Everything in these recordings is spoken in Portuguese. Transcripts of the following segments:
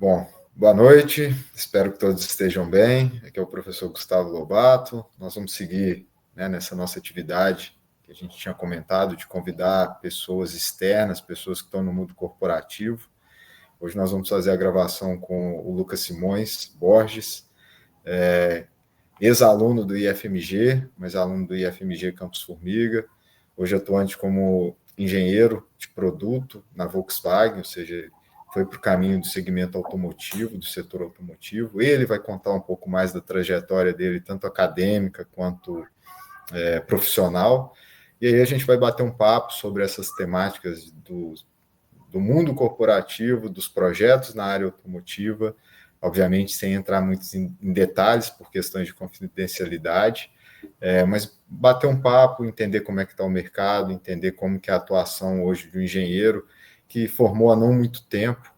Bom, boa noite, espero que todos estejam bem. Aqui é o professor Gustavo Lobato. Nós vamos seguir, nessa nossa atividade que a gente tinha comentado, de convidar pessoas externas, pessoas que estão no mundo corporativo. Hoje nós vamos fazer a gravação com o Lucas Simões Borges, ex-aluno do IFMG, mas aluno do IFMG Campus Formiga, hoje atuante como engenheiro de produto na Volkswagen, ou seja, foi para o caminho do segmento automotivo, do setor automotivo. Ele vai contar um pouco mais da trajetória dele, tanto acadêmica quanto profissional. E aí a gente vai bater um papo sobre essas temáticas do mundo corporativo, dos projetos na área automotiva, obviamente sem entrar muito em detalhes por questões de confidencialidade, mas bater um papo, entender como é que está o mercado, entender como que é a atuação hoje do engenheiro que formou há não muito tempo,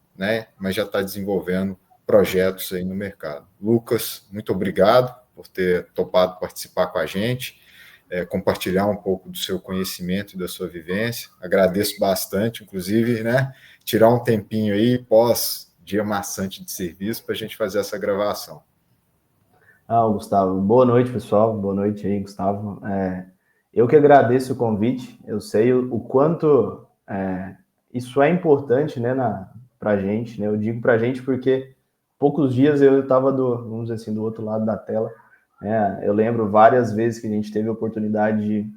mas já está desenvolvendo projetos aí no mercado. Lucas, muito obrigado por ter topado participar com a gente, compartilhar um pouco do seu conhecimento e da sua vivência. Agradeço bastante, inclusive, tirar um tempinho aí pós dia maçante de serviço para a gente fazer essa gravação. Gustavo, boa noite, pessoal. Boa noite aí, Gustavo. Eu que agradeço o convite. Eu sei o quanto isso é importante, para a gente, Eu digo para a gente porque poucos dias eu estava vamos dizer assim, do outro lado da tela. Eu lembro várias vezes que a gente teve a oportunidade de...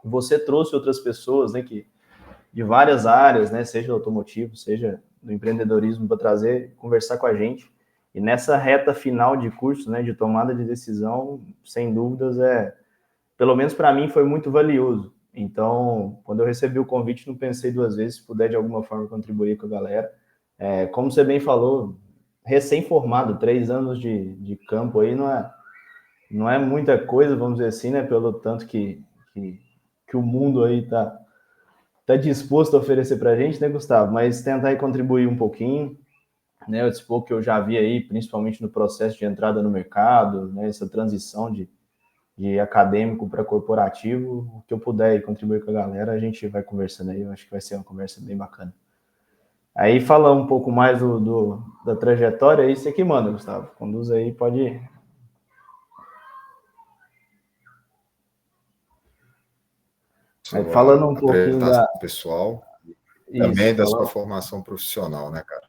Você trouxe outras pessoas, de várias áreas, seja do automotivo, seja do empreendedorismo, para conversar com a gente. E nessa reta final de curso, de tomada de decisão, sem dúvidas, pelo menos para mim, foi muito valioso. Então, quando eu recebi o convite, não pensei duas vezes, se puder de alguma forma contribuir com a galera. Como você bem falou, recém-formado, 3 anos de campo aí, não é muita coisa, vamos dizer assim, pelo tanto que o mundo aí está disposto a oferecer para a gente, Gustavo? Mas tentar contribuir um pouquinho, eu dispor que eu já vi aí, principalmente no processo de entrada no mercado, essa transição de acadêmico para corporativo, o que eu puder contribuir com a galera, a gente vai conversando aí, eu acho que vai ser uma conversa bem bacana. Aí, falar um pouco mais da trajetória, aí você que manda, Gustavo, conduz aí, pode ir. Aí, falando um pouquinho da... pessoal, também da sua formação profissional, cara?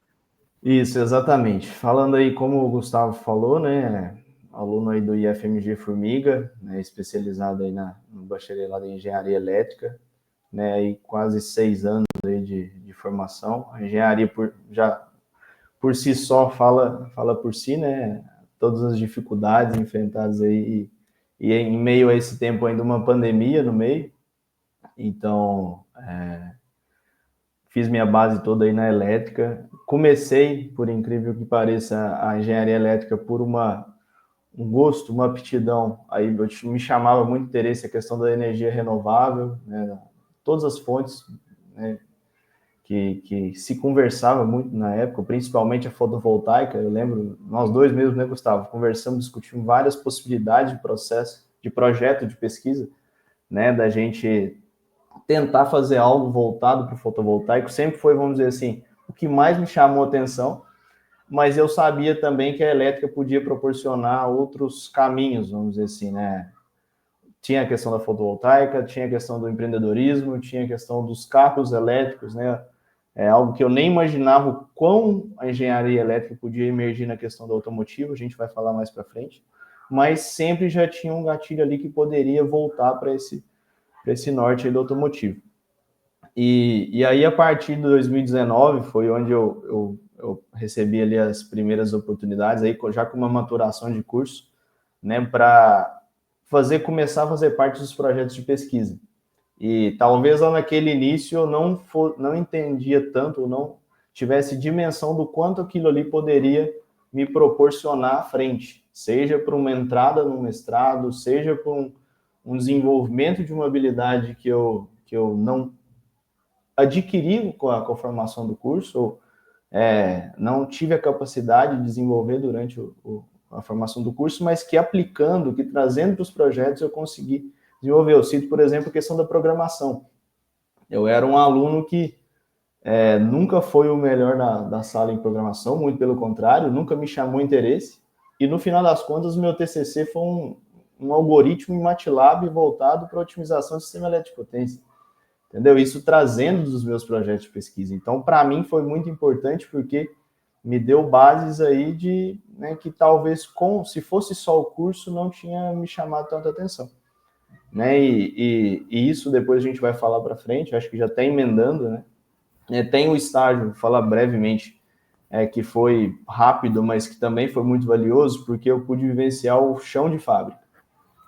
Isso, exatamente. Falando aí, como o Gustavo falou, aluno aí do IFMG Formiga, especializado aí no bacharelado em engenharia elétrica, aí quase 6 anos aí de formação. A engenharia por si só fala por si, todas as dificuldades enfrentadas aí e em meio a esse tempo ainda uma pandemia no meio. Então, fiz minha base toda aí na elétrica. Comecei, por incrível que pareça, a engenharia elétrica por um gosto, uma aptidão. Aí me chamava muito interesse a questão da energia renovável, todas as fontes, que se conversava muito na época, principalmente a fotovoltaica. Eu lembro, nós dois mesmo, Gustavo, conversamos, discutimos várias possibilidades de projeto de pesquisa, da gente tentar fazer algo voltado para o fotovoltaico. Sempre foi, vamos dizer assim, o que mais me chamou a atenção, mas eu sabia também que a elétrica podia proporcionar outros caminhos, vamos dizer assim, Tinha a questão da fotovoltaica, tinha a questão do empreendedorismo, tinha a questão dos carros elétricos, É algo que eu nem imaginava o quão a engenharia elétrica podia emergir na questão do automotivo, a gente vai falar mais para frente, mas sempre já tinha um gatilho ali que poderia voltar para esse norte aí do automotivo. E aí, a partir de 2019, foi onde eu recebi ali as primeiras oportunidades, aí já com uma maturação de curso, para começar a fazer parte dos projetos de pesquisa. E talvez lá naquele início eu não entendia tanto, não tivesse dimensão do quanto aquilo ali poderia me proporcionar à frente, seja para uma entrada no mestrado, seja para um desenvolvimento de uma habilidade que eu não adquiri com a formação do curso, ou não tive a capacidade de desenvolver durante a formação do curso, mas que aplicando, que trazendo para os projetos, eu consegui desenvolver. Eu cito, por exemplo, a questão da programação. Eu era um aluno que Nunca foi o melhor da sala em programação, muito pelo contrário, nunca me chamou interesse. E no final das contas, o meu TCC foi um algoritmo em MATLAB voltado para a otimização do sistema elétrico de potência. Entendeu? Isso trazendo dos meus projetos de pesquisa. Então, para mim, foi muito importante porque me deu bases aí de, né, que talvez se fosse só o curso não tinha me chamado tanta atenção, né? E isso depois a gente vai falar para frente. Acho que já está emendando, né? Tem o estágio, vou falar brevemente, que foi rápido, mas que também foi muito valioso porque eu pude vivenciar o chão de fábrica,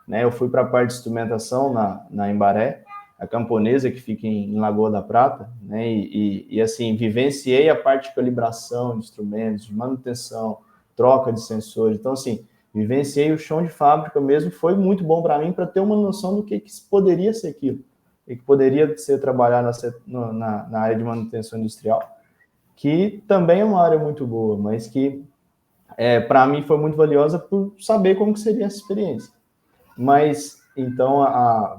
né? Eu fui para a parte de instrumentação na Embaré, a camponesa que fica em Lagoa da Prata, né? E assim, vivenciei a parte de calibração de instrumentos, de manutenção, troca de sensores. Então, assim, vivenciei o chão de fábrica mesmo. Foi muito bom para mim para ter uma noção do que poderia ser aquilo, e que poderia ser trabalhar na área de manutenção industrial, que também é uma área muito boa, mas que para mim foi muito valiosa por saber como que seria essa experiência. Mas, então,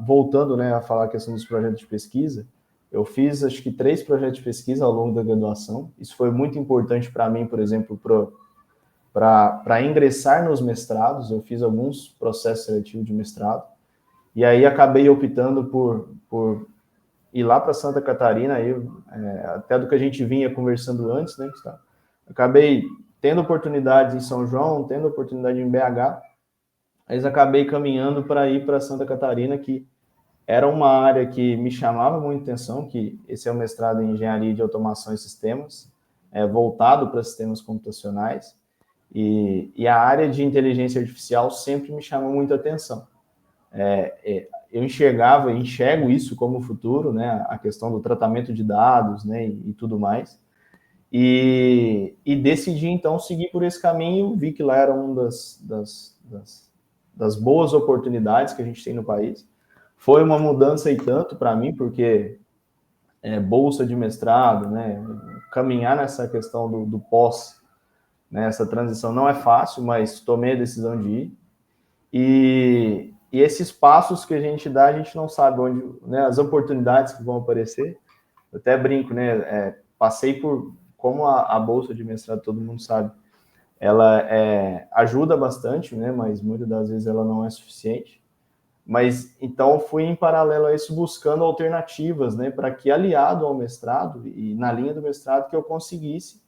voltando, né, a falar a questão dos projetos de pesquisa, eu fiz, acho que 3 projetos de pesquisa ao longo da graduação. Isso foi muito importante para mim, por exemplo, para ingressar nos mestrados. Eu fiz alguns processos seletivos de mestrado, e aí acabei optando por ir lá para Santa Catarina, aí, até do que a gente vinha conversando antes, né, Gustavo? Acabei tendo oportunidades em São João, tendo oportunidade em BH, mas acabei caminhando para ir para Santa Catarina, que era uma área que me chamava muita atenção, que esse é o mestrado em Engenharia de Automação e Sistemas, voltado para sistemas computacionais, e a área de inteligência artificial sempre me chamou muita atenção. Eu enxergo isso como futuro, né, a questão do tratamento de dados, né, e tudo mais, e decidi, então, seguir por esse caminho. Vi que lá era uma das boas oportunidades que a gente tem no país. Foi uma mudança e tanto para mim, porque bolsa de mestrado, né, caminhar nessa questão do pós, né, essa transição não é fácil, mas tomei a decisão de ir. E esses passos que a gente dá, a gente não sabe onde, né, as oportunidades que vão aparecer. Eu até brinco, né, passei por, como a bolsa de mestrado, todo mundo sabe, ela ajuda bastante, né, mas muitas das vezes ela não é suficiente. Mas então fui em paralelo a isso buscando alternativas, né, para que aliado ao mestrado e na linha do mestrado que eu conseguisse,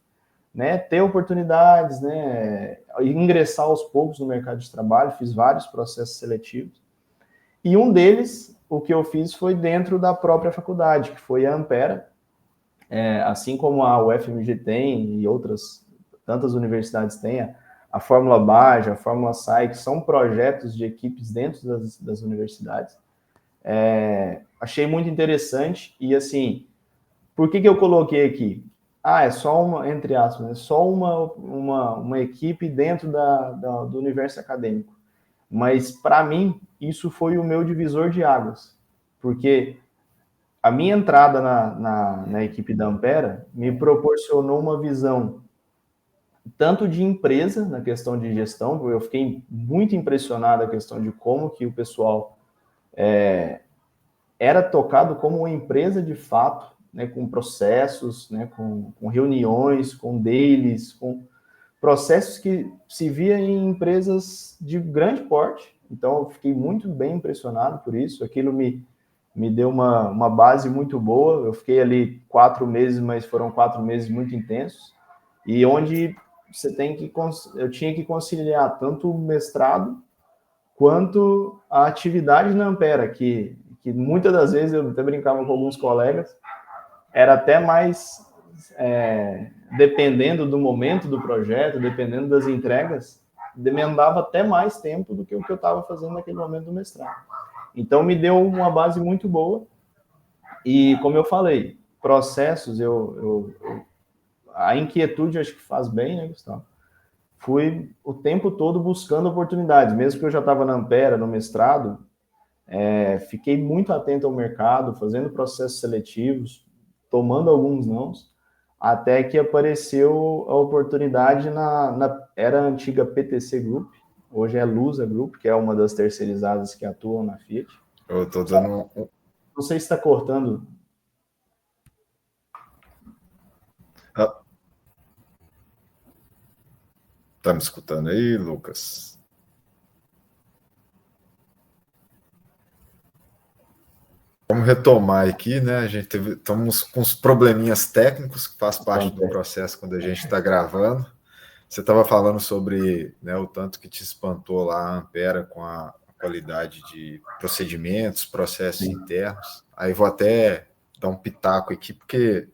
né, ter oportunidades, né, ingressar aos poucos no mercado de trabalho. Fiz vários processos seletivos e um deles, o que eu fiz foi dentro da própria faculdade, que foi a Ampera, assim como a UFMG tem e outras tantas universidades têm. A Fórmula Baja, a Fórmula SAI, que são projetos de equipes dentro das universidades. Achei muito interessante. E assim, por que eu coloquei aqui? É só uma, entre aspas, é só uma equipe dentro do universo acadêmico. Mas para mim, isso foi o meu divisor de águas, porque a minha entrada na equipe da Ampera me proporcionou uma visão tanto de empresa, na questão de gestão. Eu fiquei muito impressionado a questão de como que o pessoal era tocado como uma empresa de fato, né, com processos, né, com reuniões, com dailies, com processos que se via em empresas de grande porte. Então, eu fiquei muito bem impressionado por isso. Aquilo me deu uma base muito boa. Eu fiquei ali 4 meses, mas foram 4 meses muito intensos, e onde eu tinha que conciliar tanto o mestrado quanto a atividade na Ampera, que muitas das vezes eu até brincava com alguns colegas, era até mais, dependendo do momento do projeto, dependendo das entregas, demandava até mais tempo do que o que eu estava fazendo naquele momento do mestrado. Então, me deu uma base muito boa. E, como eu falei, processos, a inquietude acho que faz bem, né, Gustavo? Fui o tempo todo buscando oportunidades, mesmo que eu já estava na Ampera, no mestrado, fiquei muito atento ao mercado, fazendo processos seletivos, tomando alguns nãos, até que apareceu a oportunidade era a antiga PTC Group, hoje é Lusa Group, que é uma das terceirizadas que atuam na Fiat. Eu estou dando Não sei se está cortando. Tá me escutando aí, Lucas? Vamos retomar aqui, né? A gente estamos com uns probleminhas técnicos que faz parte do processo quando a gente está gravando. Você estava falando sobre, né, o tanto que te espantou lá a Ampera com a qualidade de procedimentos, processos internos. Aí vou até dar um pitaco aqui, porque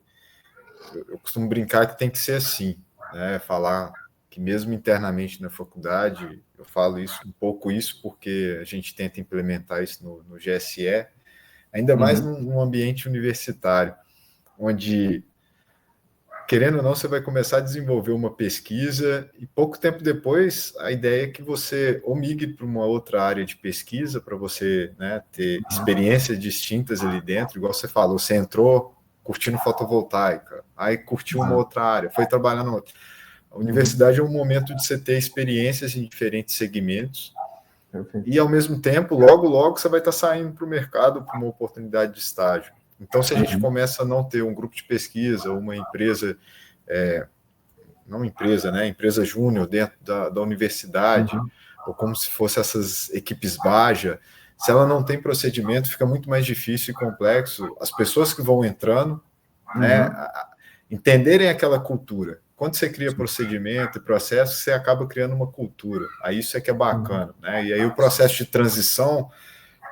eu costumo brincar que tem que ser assim, né? Falar que mesmo internamente na faculdade, eu falo isso um pouco isso porque a gente tenta implementar isso no GSE, ainda mais num ambiente universitário, onde, querendo ou não, você vai começar a desenvolver uma pesquisa e pouco tempo depois a ideia é que você ou migre para uma outra área de pesquisa para você, né, ter experiências distintas ali dentro, igual você falou, você entrou curtindo fotovoltaica, aí curtiu uma outra área, foi trabalhar na outra. A universidade é um momento de você ter experiências em diferentes segmentos. Perfeito. E, ao mesmo tempo, logo você vai estar saindo para o mercado para uma oportunidade de estágio. Então, se a gente começa a não ter um grupo de pesquisa, uma empresa, não empresa, né, empresa júnior dentro da universidade, ou como se fosse essas equipes Baja, se ela não tem procedimento, fica muito mais difícil e complexo as pessoas que vão entrando, né, entenderem aquela cultura. Quando você cria procedimento e processo, você acaba criando uma cultura. Aí isso é que é bacana, né? E aí o processo de transição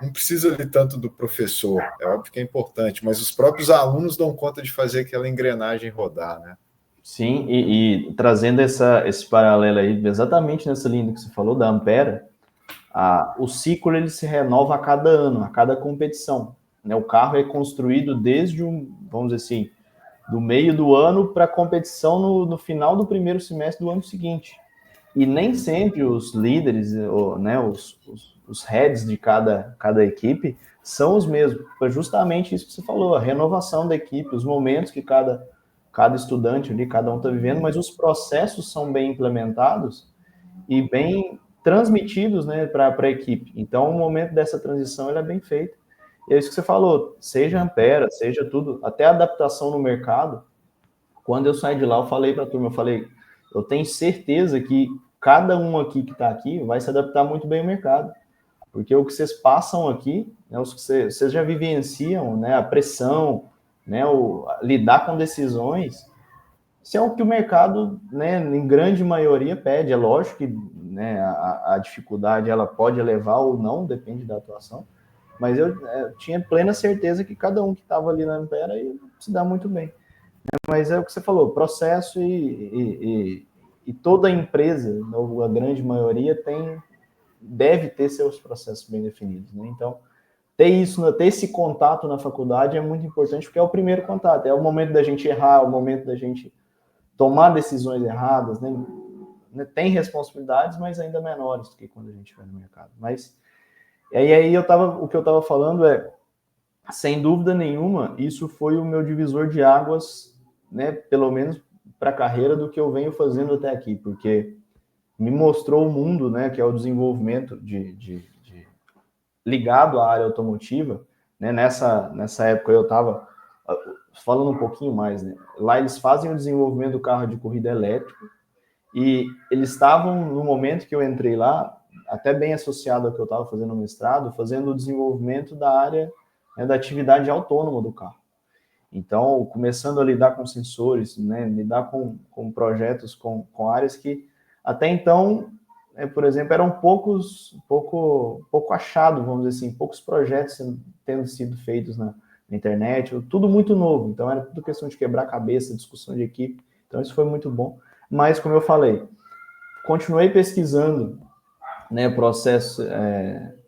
não precisa ali tanto do professor, é óbvio que é importante, mas os próprios alunos dão conta de fazer aquela engrenagem rodar, né? Sim, e trazendo esse paralelo aí, exatamente nessa linha que você falou, da Ampera, o ciclo ele se renova a cada ano, a cada competição, né? O carro é construído desde vamos dizer assim, do meio do ano para a competição no final do primeiro semestre do ano seguinte. E nem sempre os líderes, né, os heads de cada equipe são os mesmos. Foi justamente isso que você falou, a renovação da equipe, os momentos que cada estudante ali, cada um está vivendo, mas os processos são bem implementados e bem transmitidos, né, para a equipe. Então, o momento dessa transição ele é bem feito. E é isso que você falou, seja Ampera, seja tudo, até a adaptação no mercado. Quando eu saí de lá, eu falei para a turma, eu tenho certeza que cada um aqui que está aqui vai se adaptar muito bem ao mercado, porque o que vocês passam aqui, né, os que vocês já vivenciam, né, a pressão, né, lidar com decisões, isso é o que o mercado, né, em grande maioria pede. É lógico que, né, a dificuldade ela pode elevar ou não, depende da atuação, mas eu tinha plena certeza que cada um que estava ali na Ampera ia se dar muito bem. Mas é o que você falou, processo e toda empresa, a grande maioria, deve ter seus processos bem definidos, né? Então, ter esse contato na faculdade é muito importante, porque é o primeiro contato, é o momento da gente errar, é o momento da gente tomar decisões erradas, né? Tem responsabilidades, mas ainda menores do que quando a gente vai no mercado. Mas aí o que eu estava falando sem dúvida nenhuma, isso foi o meu divisor de águas, né? Pelo menos para a carreira do que eu venho fazendo até aqui, porque me mostrou o mundo, né? Que é o desenvolvimento ligado à área automotiva, né? Nessa época eu estava falando um pouquinho mais, né? Lá eles fazem o desenvolvimento do carro de corrida elétrico e eles estavam, no momento que eu entrei lá, até bem associado ao que eu estava fazendo no mestrado, fazendo o desenvolvimento da área, né, da atividade autônoma do carro. Então, começando a lidar com sensores, né, lidar com projetos, com áreas que até então, por exemplo, eram pouco achado, vamos dizer assim, poucos projetos tendo sido feitos na internet, tudo muito novo. Então, era tudo questão de quebrar a cabeça, discussão de equipe. Então, isso foi muito bom. Mas, como eu falei, continuei pesquisando, né,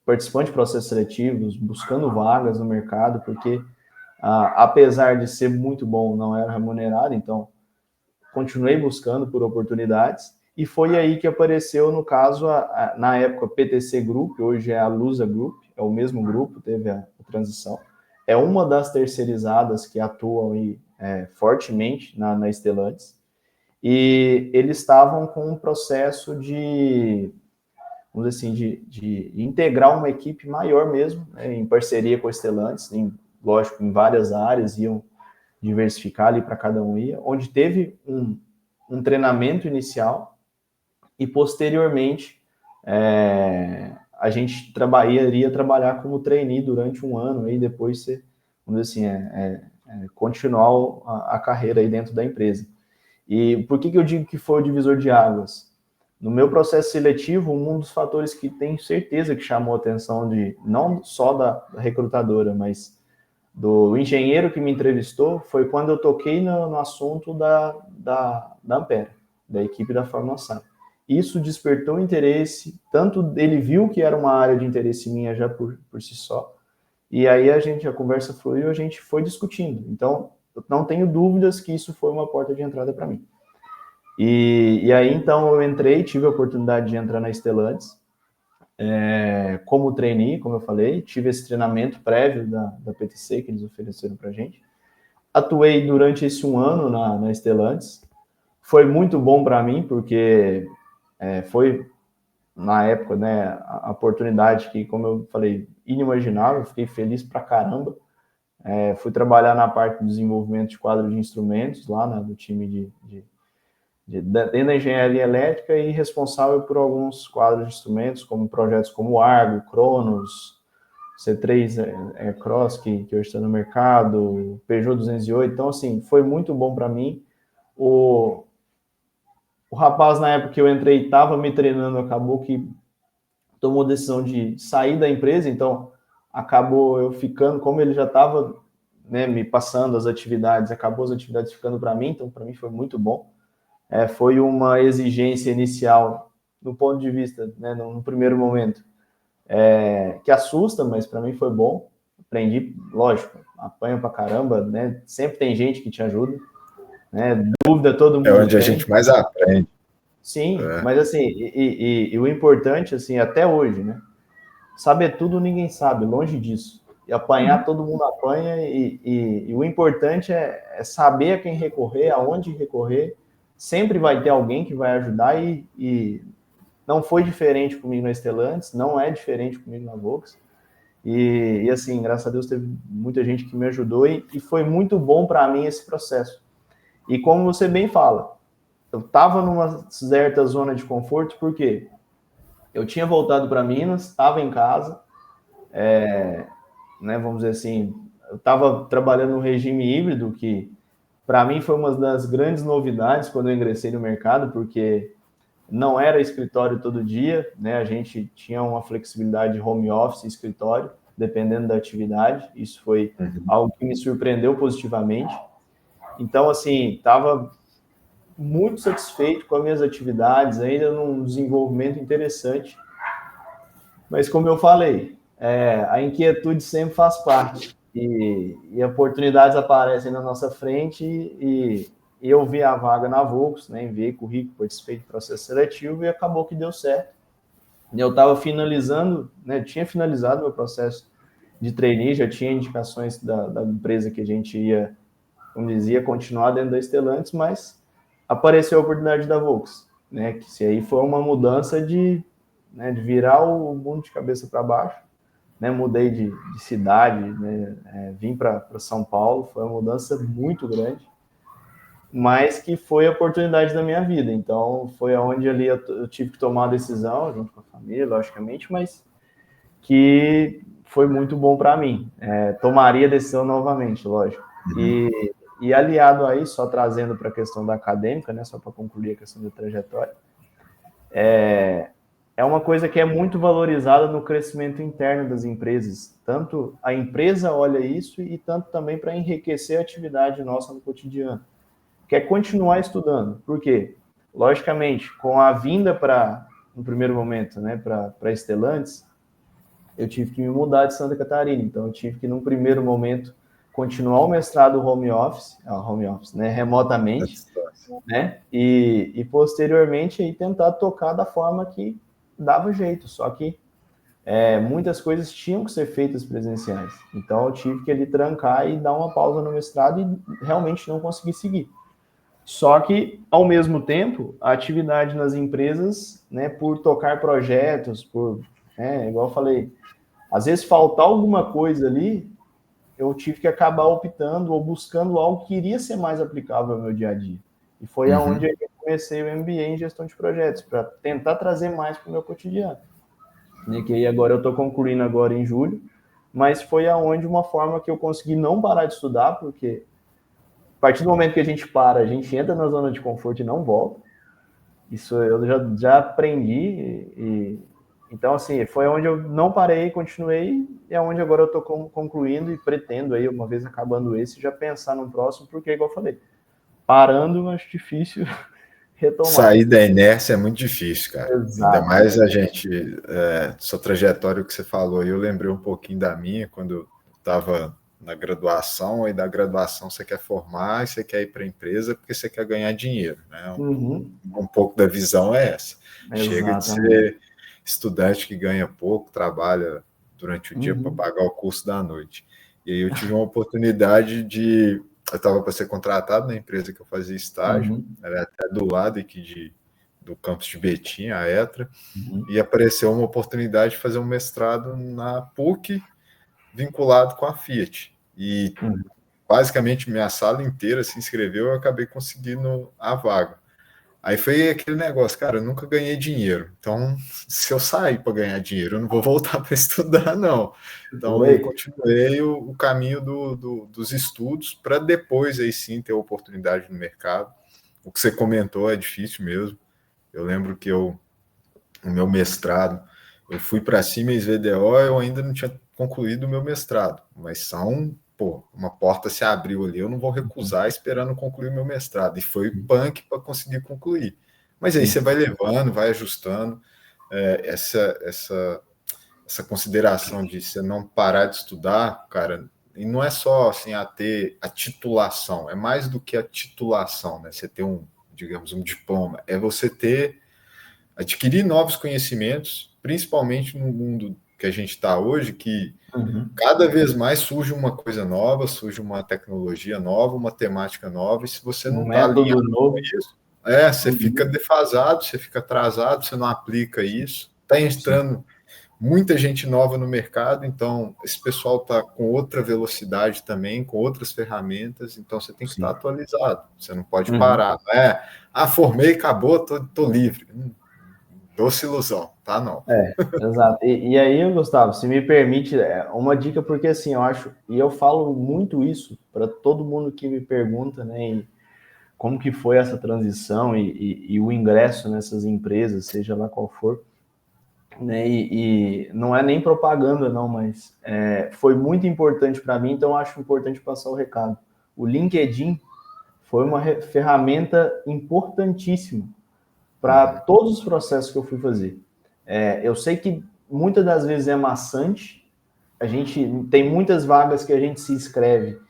participante de processos seletivos, buscando vagas no mercado, porque apesar de ser muito bom, não era remunerado, então continuei buscando por oportunidades, e foi aí que apareceu, no caso, na época, PTC Group, hoje é a Lusa Group, é o mesmo grupo, teve a transição, é uma das terceirizadas que atuam aí, fortemente na Stellantis, e eles estavam com um processo vamos dizer assim, de integrar uma equipe maior mesmo, né, em parceria com a Stellantis, lógico, em várias áreas, iam diversificar ali para cada um ir, onde teve um treinamento inicial e posteriormente a gente iria trabalhar como trainee durante um ano e depois você, vamos dizer assim, continuar a carreira aí dentro da empresa. E por que eu digo que foi o divisor de águas? No meu processo seletivo, um dos fatores que tenho certeza que chamou a atenção não só da recrutadora, mas do engenheiro que me entrevistou, foi quando eu toquei no assunto da Ampera, da equipe da Fórmula SAI. Isso despertou interesse, tanto ele viu que era uma área de interesse minha já por si só, e aí a conversa fluiu e a gente foi discutindo. Então, eu não tenho dúvidas que isso foi uma porta de entrada para mim. E aí, então, eu entrei, tive a oportunidade de entrar na Stellantis, como trainee, como eu falei, tive esse treinamento prévio da PTC que eles ofereceram para a gente. Atuei durante esse um ano na Stellantis. Foi muito bom para mim, porque foi, na época, né, a oportunidade que, como eu falei, inimaginável, fiquei feliz pra caramba. Fui trabalhar na parte do desenvolvimento de quadro de instrumentos, lá do time dentro da engenharia elétrica e responsável por alguns quadros de instrumentos, como projetos como o Argo, Cronos, C3 Cross, que hoje está no mercado, Peugeot 208. Então, assim, foi muito bom para mim. O rapaz, na época que eu entrei, estava me treinando, acabou que tomou a decisão de sair da empresa, então acabou eu ficando, como ele já estava, né, me passando as atividades, acabou as atividades ficando para mim, então para mim foi muito bom. Foi uma exigência inicial, do ponto de vista, né, no primeiro momento, que assusta, mas para mim foi bom. Aprendi, lógico, apanho pra caramba, né? Sempre tem gente que te ajuda, né? Dúvida todo mundo É onde tem. A gente mais aprende. Sim, mas assim, e o importante, assim, até hoje, né? Saber tudo ninguém sabe, longe disso. E apanhar, todo mundo apanha, e o importante é saber a quem recorrer, aonde recorrer. Sempre vai ter alguém que vai ajudar, e não foi diferente comigo na Stellantis, não é diferente comigo na Volks. E assim, graças a Deus teve muita gente que me ajudou, e foi muito bom para mim esse processo. E como você bem fala, eu estava numa certa zona de conforto, porque eu tinha voltado para Minas, estava em casa, né, vamos dizer assim, eu estava trabalhando no regime híbrido, que para mim foi uma das grandes novidades quando eu ingressei no mercado, porque não era escritório todo dia, né, a gente tinha uma flexibilidade de home office e escritório, dependendo da atividade. Isso foi algo que me surpreendeu positivamente. Então, assim, estava muito satisfeito com as minhas atividades, ainda num desenvolvimento interessante. Mas, como eu falei, a inquietude sempre faz parte. E oportunidades aparecem na nossa frente, e eu vi a vaga na Volks, né, enviei currículo, participei do processo seletivo e acabou que deu certo. Eu estava finalizando, né, tinha finalizado meu processo de trainee, já tinha indicações da empresa que a gente ia, como dizia, continuar dentro da Stellantis, mas apareceu a oportunidade da Volks, né, que se aí foi uma mudança de virar o mundo de cabeça para baixo, né, mudei de cidade, né, vim para São Paulo, foi uma mudança muito grande, mas que foi a oportunidade da minha vida. Então, foi onde ali eu tive que tomar a decisão, junto com a família, logicamente, mas que foi muito bom para mim. Tomaria a decisão novamente, lógico. E aliado a isso, só trazendo para a questão da acadêmica, né, só para concluir a questão da trajetória, é uma coisa que é muito valorizada no crescimento interno das empresas. Tanto a empresa olha isso, e tanto também para enriquecer a atividade nossa no cotidiano. Quer continuar estudando. Por quê? Logicamente, com a vinda no primeiro momento, né, para Stellantis, eu tive que me mudar de Santa Catarina. Então, eu tive que, num primeiro momento, continuar o mestrado home office, né, remotamente, né, e posteriormente aí tentar tocar da forma que dava jeito. Só que muitas coisas tinham que ser feitas presenciais. Então, eu tive que ali trancar e dar uma pausa no mestrado, e realmente não consegui seguir. Só que, ao mesmo tempo, a atividade nas empresas, né, por tocar projetos, igual eu falei, às vezes faltar alguma coisa ali, eu tive que acabar optando ou buscando algo que iria ser mais aplicável ao meu dia a dia. E foi aonde eu comecei o MBA em gestão de projetos, para tentar trazer mais para o meu cotidiano. Que aí agora eu estou concluindo agora em julho, mas foi aonde uma forma que eu consegui não parar de estudar, porque a partir do momento que a gente para, a gente entra na zona de conforto e não volta. Isso eu já aprendi. Então, assim, foi onde eu não parei, continuei, e é onde agora eu estou concluindo e pretendo aí, uma vez acabando esse, já pensar no próximo, porque, igual eu falei, parando, acho difícil retomar. Sair da inércia é muito difícil, cara. Exato. Ainda mais a gente, sua trajetória que você falou, eu lembrei um pouquinho da minha, quando eu estava na graduação, e da graduação você quer formar, e você quer ir para a empresa porque você quer ganhar dinheiro, né? Um pouco da visão é essa. Chega de ser estudante que ganha pouco, trabalha durante o dia para pagar o curso da noite. E aí eu tive uma oportunidade de... Eu estava para ser contratado na empresa que eu fazia estágio, era até do lado aqui do campus de Betim, a ETRA, e apareceu uma oportunidade de fazer um mestrado na PUC, vinculado com a Fiat. E basicamente minha sala inteira se inscreveu e eu acabei conseguindo a vaga. Aí foi aquele negócio, cara, eu nunca ganhei dinheiro. Então, se eu sair para ganhar dinheiro, eu não vou voltar para estudar, não. Então, eu continuei o caminho dos estudos para depois, aí sim, ter oportunidade no mercado. O que você comentou é difícil mesmo. Eu lembro que o meu mestrado, eu fui para Siemens VDO, eu ainda não tinha concluído o meu mestrado, mas uma porta se abriu ali, eu não vou recusar esperando concluir meu mestrado, e foi punk para conseguir concluir. Mas aí você vai levando, vai ajustando, essa consideração de você não parar de estudar, cara, e não é só assim, ter a titulação, é mais do que a titulação, né? Você ter digamos, um diploma, é você adquirir novos conhecimentos, principalmente no mundo que a gente está hoje, que cada vez mais surge uma coisa nova, surge uma tecnologia nova, uma temática nova, e se você não está alinhado com isso, você fica defasado, você fica atrasado, você não aplica isso. Está entrando muita gente nova no mercado, então esse pessoal está com outra velocidade também, com outras ferramentas, então você tem que estar atualizado, você não pode parar. Não formei, acabou, tô livre. Doce ilusão, tá? Não. Exato. E aí, Gustavo, se me permite, uma dica, porque assim, eu acho, e eu falo muito isso para todo mundo que me pergunta, né, como que foi essa transição e o ingresso nessas empresas, seja lá qual for, né, e não é nem propaganda, não, mas foi muito importante para mim, então eu acho importante passar o recado. O LinkedIn foi uma ferramenta importantíssima para todos os processos que eu fui fazer. Eu sei que muitas das vezes é maçante, a gente tem muitas vagas que a gente se inscreve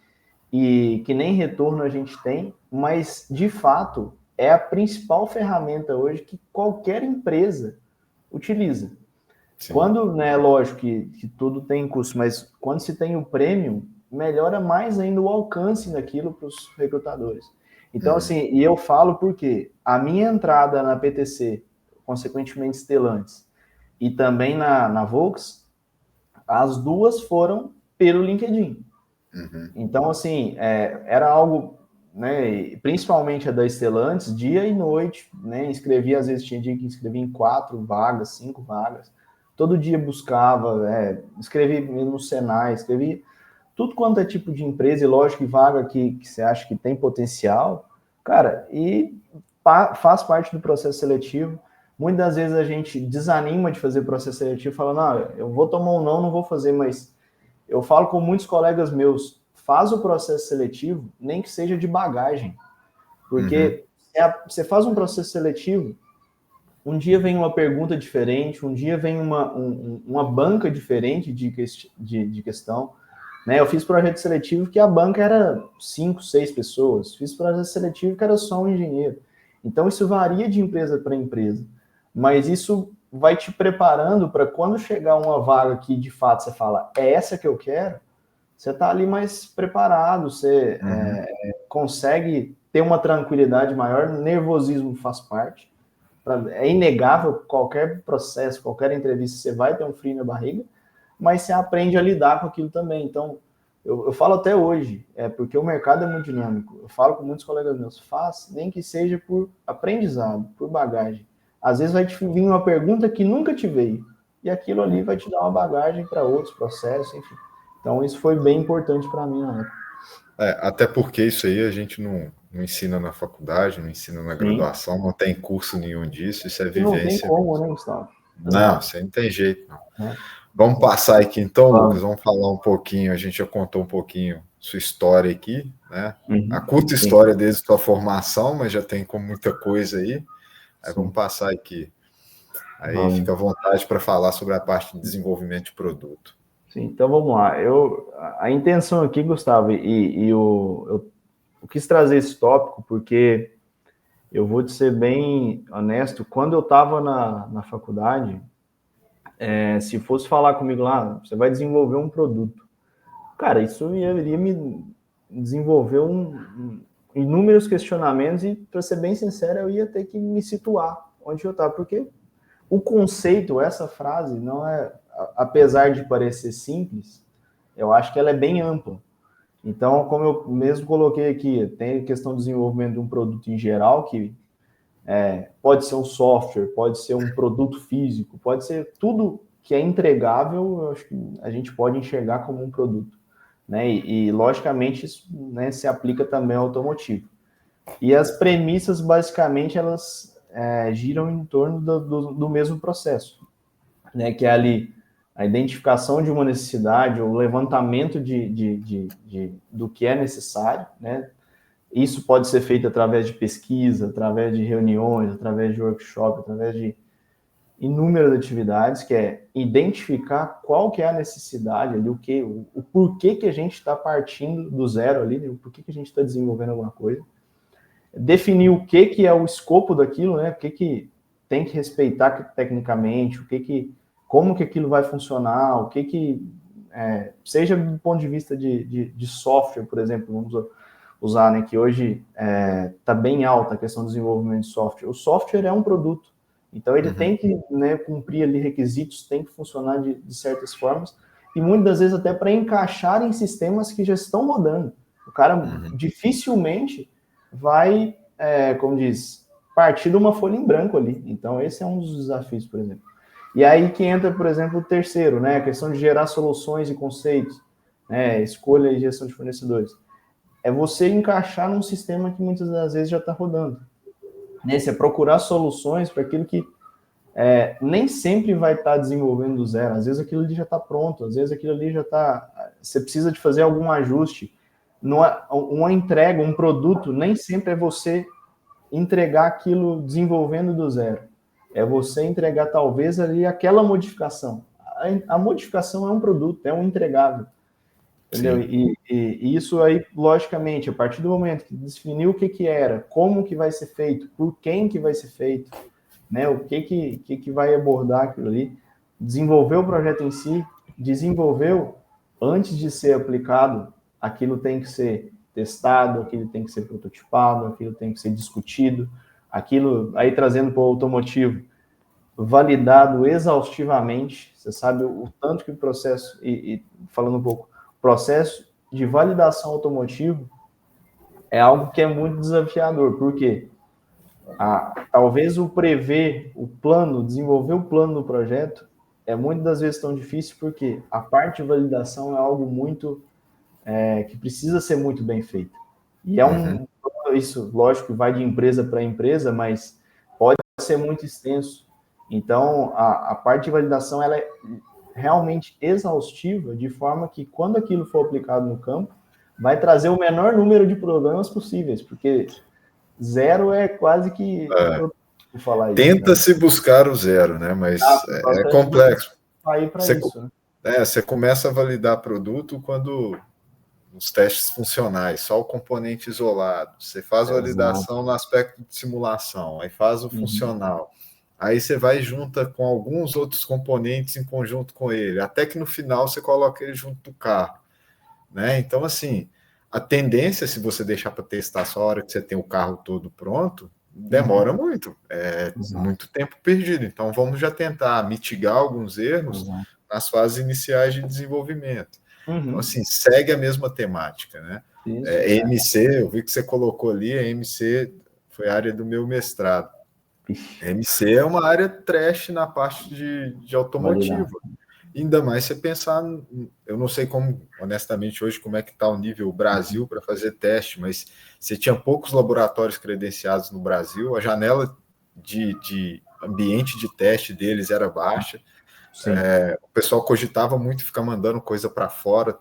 e que nem retorno a gente tem, mas de fato é a principal ferramenta hoje que qualquer empresa utiliza. Sim. Quando, né, lógico que tudo tem custo, mas quando se tem o premium, melhora mais ainda o alcance daquilo para os recrutadores. Então, assim, e eu falo porque a minha entrada na PTC, consequentemente Stellantis, e também na Volks, as duas foram pelo LinkedIn. Então, assim, era algo, né, principalmente a da Stellantis, dia e noite, né, inscrevia, às vezes tinha dia que inscrevia em 4 vagas, 5 vagas, todo dia buscava, escrevi no Senai, escrevi tudo quanto é tipo de empresa, e lógico que vaga que você acha que tem potencial, cara, e faz parte do processo seletivo. Muitas das vezes a gente desanima de fazer processo seletivo, falando, não, eu vou tomar um não vou fazer, mas eu falo com muitos colegas meus, faz o processo seletivo, nem que seja de bagagem, porque você faz um processo seletivo, um dia vem uma pergunta diferente, um dia vem uma banca diferente de questão, né? Eu fiz projeto seletivo que a banca era 5, 6 pessoas, fiz projeto seletivo que era só um engenheiro. Então, isso varia de empresa para empresa, mas isso vai te preparando para quando chegar uma vaga que, de fato, você fala, é essa que eu quero, você está ali mais preparado, você consegue ter uma tranquilidade maior, nervosismo faz parte, é inegável, qualquer processo, qualquer entrevista, você vai ter um frio na barriga, mas você aprende a lidar com aquilo também. Então, Eu falo até hoje, porque o mercado é muito dinâmico. Eu falo com muitos colegas meus, faz nem que seja por aprendizado, por bagagem. Às vezes vai te vir uma pergunta que nunca te veio, e aquilo ali vai te dar uma bagagem para outros processos, enfim. Então, isso foi bem importante para mim na época. Até porque isso aí a gente não ensina na faculdade, não ensina na graduação, não tem curso nenhum disso, isso é vivência. E não tem como, né, Gustavo? Não, isso aí não tem jeito, não. Vamos passar aqui então, Lucas, vamos falar um pouquinho, a gente já contou um pouquinho sua história aqui, né? A curta história desde sua formação, mas já tem com muita coisa aí. Aí vamos passar aqui. Aí fica à vontade para falar sobre a parte de desenvolvimento de produto. Sim, então vamos lá. A intenção aqui, Gustavo, eu quis trazer esse tópico porque eu vou te ser bem honesto, quando eu estava na faculdade, se fosse falar comigo lá, você vai desenvolver um produto. Cara, isso iria me desenvolver inúmeros questionamentos e, para ser bem sincero, eu ia ter que me situar onde eu estava, porque o conceito, essa frase, não é, apesar de parecer simples, eu acho que ela é bem ampla. Então, como eu mesmo coloquei aqui, tem a questão do desenvolvimento de um produto em geral, que pode ser um software, pode ser um produto físico, pode ser tudo que é entregável, eu acho que a gente pode enxergar como um produto, né? E logicamente, isso, né, se aplica também ao automotivo. E as premissas, basicamente, elas giram em torno do mesmo processo, né? Que é ali a identificação de uma necessidade, o levantamento do que é necessário, né? Isso pode ser feito através de pesquisa, através de reuniões, através de workshop, através de inúmeras atividades, que é identificar qual que é a necessidade ali, o porquê que a gente está partindo do zero ali, né? O porquê que a gente está desenvolvendo alguma coisa, definir o que é o escopo daquilo, né? O que tem que respeitar tecnicamente, como que aquilo vai funcionar, seja do ponto de vista de software, por exemplo, vamos usar, né, que hoje está bem alta a questão do desenvolvimento de software. O software é um produto, então ele tem que, né, cumprir ali requisitos, tem que funcionar de certas formas, e muitas das vezes até para encaixar em sistemas que já estão rodando. O cara dificilmente vai, como diz, partir de uma folha em branco ali. Então esse é um dos desafios, por exemplo. E aí que entra, por exemplo, o terceiro, né, a questão de gerar soluções e conceitos, né, escolha e gestão de fornecedores. É você encaixar num sistema que muitas das vezes já está rodando. Nesse é procurar soluções para aquilo que nem sempre vai estar desenvolvendo do zero. Às vezes aquilo ali já está pronto, às vezes aquilo ali já está... Você precisa de fazer algum ajuste. Uma entrega, um produto, nem sempre é você entregar aquilo desenvolvendo do zero. É você entregar talvez ali aquela modificação. A modificação é um produto, é um entregável. Entendeu? E isso aí, logicamente, a partir do momento que definiu o que era, como que vai ser feito, por quem que vai ser feito, né? O que vai abordar aquilo ali, desenvolver o projeto em si, desenvolveu, antes de ser aplicado, aquilo tem que ser testado, aquilo tem que ser prototipado, aquilo tem que ser discutido, aquilo, aí trazendo para o automotivo, validado exaustivamente, você sabe o tanto que o processo, e falando um pouco, processo de validação automotivo é algo que é muito desafiador, porque talvez o prever, o plano, desenvolver o plano do projeto é muitas das vezes tão difícil, porque a parte de validação é algo muito, que precisa ser muito bem feito. E isso, lógico, vai de empresa para empresa, mas pode ser muito extenso. Então, a parte de validação, ela é realmente exaustiva, de forma que quando aquilo for aplicado no campo, vai trazer o menor número de problemas possíveis, porque zero é quase que... falar isso, tenta-se buscar o zero, né? Mas é complexo. Você começa a validar produto quando os testes funcionais, só o componente isolado. Você faz a validação no aspecto de simulação, aí faz o funcional. Aí você vai junta com alguns outros componentes em conjunto com ele, até que no final você coloca ele junto do carro, né? Então, assim, a tendência, se você deixar para testar só a hora que você tem o carro todo pronto, demora muito, muito tempo perdido. Então, vamos já tentar mitigar alguns erros nas fases iniciais de desenvolvimento. Então, assim, segue a mesma temática, né? Isso, EMC, eu vi que você colocou ali, a EMC foi a área do meu mestrado. A EMC é uma área trash na parte de automotivo. Ainda mais você pensar, eu não sei como, honestamente, hoje, como é que está o nível Brasil para fazer teste, mas você tinha poucos laboratórios credenciados no Brasil, a janela de ambiente de teste deles era baixa, o pessoal cogitava muito ficar mandando coisa para fora,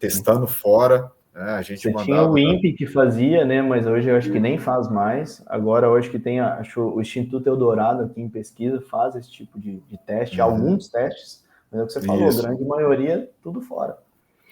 testando fora, né? A gente você mandava... tinha o INPE que fazia, né? Mas hoje eu acho que nem faz mais. Agora, hoje que tem, acho, o Instituto Eldorado aqui em pesquisa faz esse tipo de teste, alguns testes, mas é o que você falou, a grande maioria, tudo fora.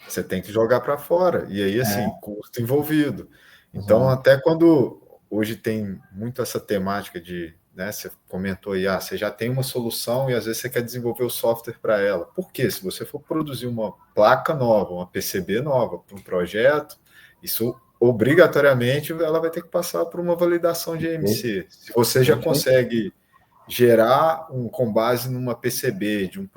Você tem que jogar para fora, e aí, assim, custo envolvido. Então, até quando hoje tem muito essa temática de, né, você comentou aí, você já tem uma solução e às vezes você quer desenvolver o software para ela. Por quê? Se você for produzir uma placa nova, uma PCB nova para um projeto, isso obrigatoriamente ela vai ter que passar por uma validação de EMC. Se você já consegue gerar com base numa PCB de um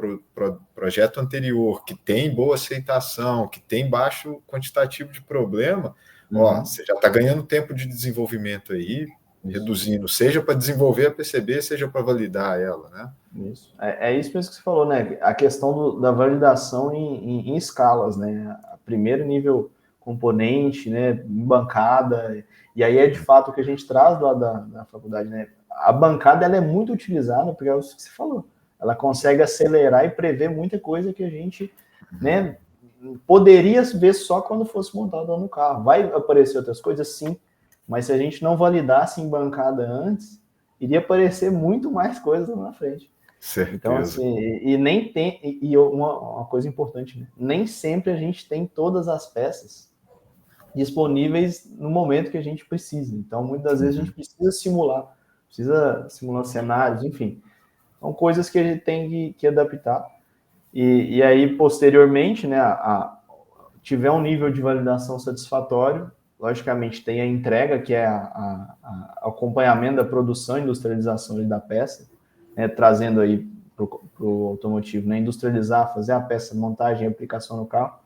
projeto anterior que tem boa aceitação, que tem baixo quantitativo de problema, você já está ganhando tempo de desenvolvimento aí, reduzindo, seja para desenvolver a PCB, seja para validar ela, né? Isso. É isso mesmo que você falou, né? A questão da validação em escalas, né? Primeiro nível componente, né? Em bancada, e aí é de fato o que a gente traz lá da faculdade, né? A bancada ela é muito utilizada, porque é o que você falou, ela consegue acelerar e prever muita coisa que a gente, né, poderia ver só quando fosse montado no carro. Vai aparecer outras coisas, sim, mas se a gente não validasse em bancada antes, iria aparecer muito mais coisas lá na frente. Certeza. Então, assim, e nem tem, e uma coisa importante, né? Nem sempre a gente tem todas as peças disponíveis no momento que a gente precisa. Então, muitas das vezes a gente precisa simular cenários, enfim. São coisas que a gente tem que adaptar. E aí, posteriormente, né, tiver um nível de validação satisfatório, logicamente tem a entrega, que é o acompanhamento da produção e industrialização da peça, né, trazendo aí para o automotivo, né, industrializar, fazer a peça, montagem e aplicação no carro.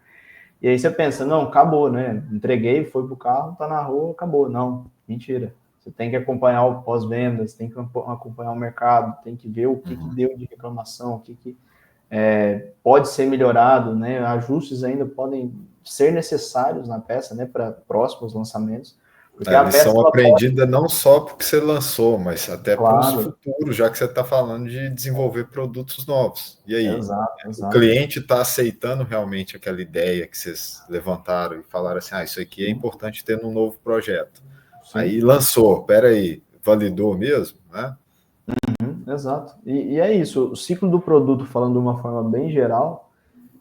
E aí você pensa, não, acabou, né? Entreguei, foi pro carro, tá na rua, acabou. Não, mentira. Você tem que acompanhar o pós-vendas, tem que acompanhar o mercado, tem que ver o que deu de reclamação, o que pode ser melhorado, né? Ajustes ainda podem ser necessários na peça, né? Para próximos lançamentos. Porque a lição aprendida não só porque você lançou, mas até para os futuros, já que você está falando de desenvolver produtos novos. E aí, exato. O cliente está aceitando realmente aquela ideia que vocês levantaram e falaram assim, isso aqui é importante ter num novo projeto. Sim. Aí lançou, peraí, validou mesmo, né? Exato. E é isso, o ciclo do produto, falando de uma forma bem geral,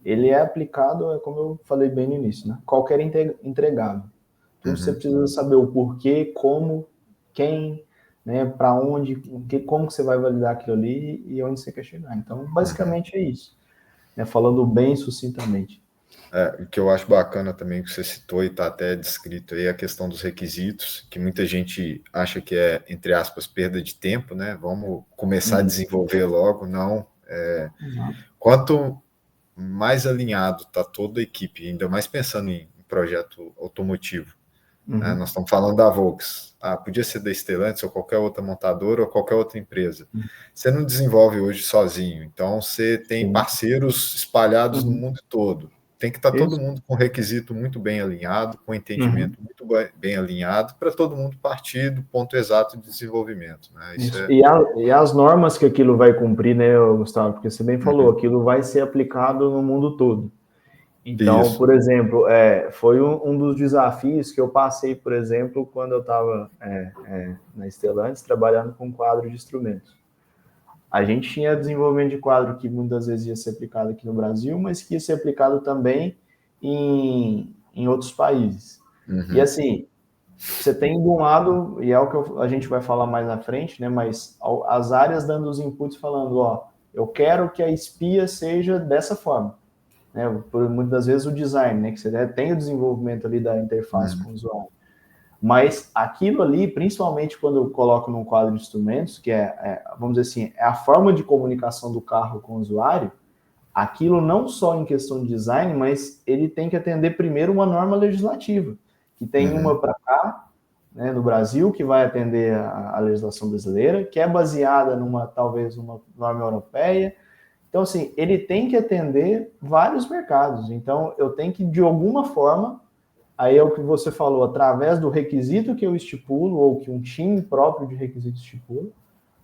ele é aplicado, como eu falei bem no início, né? Qualquer entregável. Tudo você precisa saber o porquê, como, quem, né, para onde, como que você vai validar aquilo ali e onde você quer chegar. Então, basicamente é isso, né, falando bem sucintamente. O que eu acho bacana também que você citou e está até descrito aí a questão dos requisitos, que muita gente acha que é, entre aspas, perda de tempo, né? Vamos começar a desenvolver logo, não. Quanto mais alinhado está toda a equipe, ainda mais pensando em projeto automotivo, né? Nós estamos falando da Volks, podia ser da Stellantis ou qualquer outra montadora ou qualquer outra empresa. Você não desenvolve hoje sozinho, então você tem parceiros espalhados no mundo todo. Tem que estar todo mundo com requisito muito bem alinhado, com entendimento muito bem alinhado, para todo mundo partir do ponto exato de desenvolvimento. Né? E as normas que aquilo vai cumprir, né, Gustavo? Porque você bem falou, aquilo vai ser aplicado no mundo todo. Então, por exemplo, foi um dos desafios que eu passei, por exemplo, quando eu estava na Stellantis, trabalhando com quadro de instrumentos. A gente tinha desenvolvimento de quadro que muitas vezes ia ser aplicado aqui no Brasil, mas que ia ser aplicado também em outros países. E assim, você tem de um lado, e é o que a gente vai falar mais na frente, né? Mas as áreas dando os inputs falando, eu quero que a espia seja dessa forma. Né? Por muitas das vezes o design, né? Que você tem o desenvolvimento ali da interface com o usuário. Mas aquilo ali, principalmente quando eu coloco num quadro de instrumentos, que vamos dizer assim, é a forma de comunicação do carro com o usuário, aquilo não só em questão de design, mas ele tem que atender primeiro uma norma legislativa, que tem uma para cá, né, no Brasil, que vai atender a legislação brasileira, que é baseada talvez numa norma europeia. Então, assim, ele tem que atender vários mercados. Então, eu tenho que, de alguma forma, aí é o que você falou, através do requisito que eu estipulo, ou que um time próprio de requisitos estipula,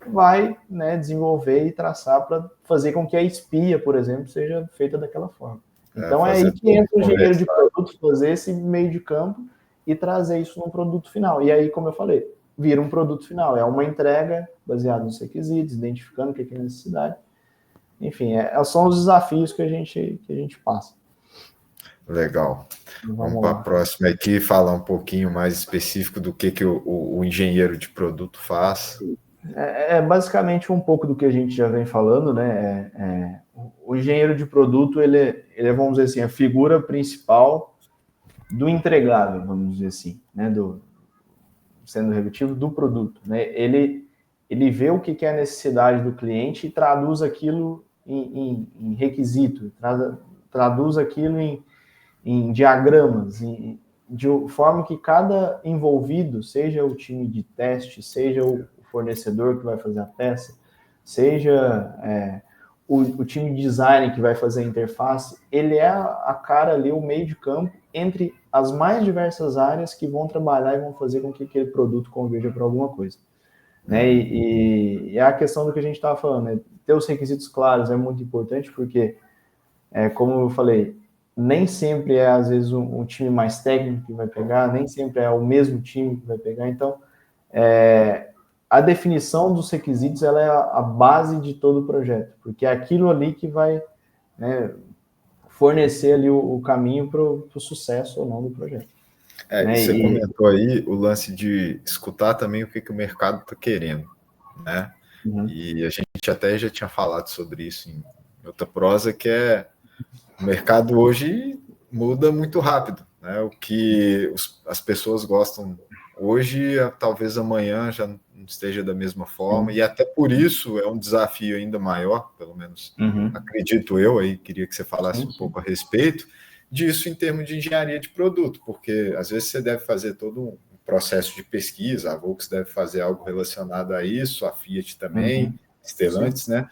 vai, né, desenvolver e traçar para fazer com que a espia, por exemplo, seja feita daquela forma. Então, é aí que entra o engenheiro de produto, fazer esse meio de campo e trazer isso num produto final. E aí, como eu falei, vira um produto final. É uma entrega baseada nos requisitos, identificando o que é necessidade. Enfim, são os desafios que a gente passa. Legal. Vamos para a próxima aqui, falar um pouquinho mais específico do que o engenheiro de produto faz. Basicamente um pouco do que a gente já vem falando, né? O engenheiro de produto, ele é, vamos dizer assim, a figura principal do entregável, vamos dizer assim, né? Sendo repetitivo, do produto, né? Ele vê o que é a necessidade do cliente e traduz aquilo em requisito, traduz aquilo em diagramas, de forma que cada envolvido, seja o time de teste, seja o fornecedor que vai fazer a peça, seja o time de design que vai fazer a interface, ele é a cara ali, o meio de campo entre as mais diversas áreas que vão trabalhar e vão fazer com que aquele produto converja para alguma coisa. Né? E a questão do que a gente estava falando, né? Ter os requisitos claros é muito importante, porque, como eu falei, nem sempre às vezes, um time mais técnico que vai pegar, nem sempre é o mesmo time que vai pegar. Então, a definição dos requisitos ela é a base de todo o projeto, porque é aquilo ali que vai, né, fornecer ali o caminho para o sucesso ou não do projeto. Né? Você comentou aí o lance de escutar também o que o mercado está querendo, né? Uhum. E a gente até já tinha falado sobre isso em outra prosa, que o mercado hoje muda muito rápido, né? O que as pessoas gostam hoje, talvez amanhã já não esteja da mesma forma, e até por isso é um desafio ainda maior, pelo menos acredito eu, aí queria que você falasse um pouco a respeito disso em termos de engenharia de produto, porque às vezes você deve fazer todo um processo de pesquisa, a Volks deve fazer algo relacionado a isso, a Fiat também, Stellantis, né?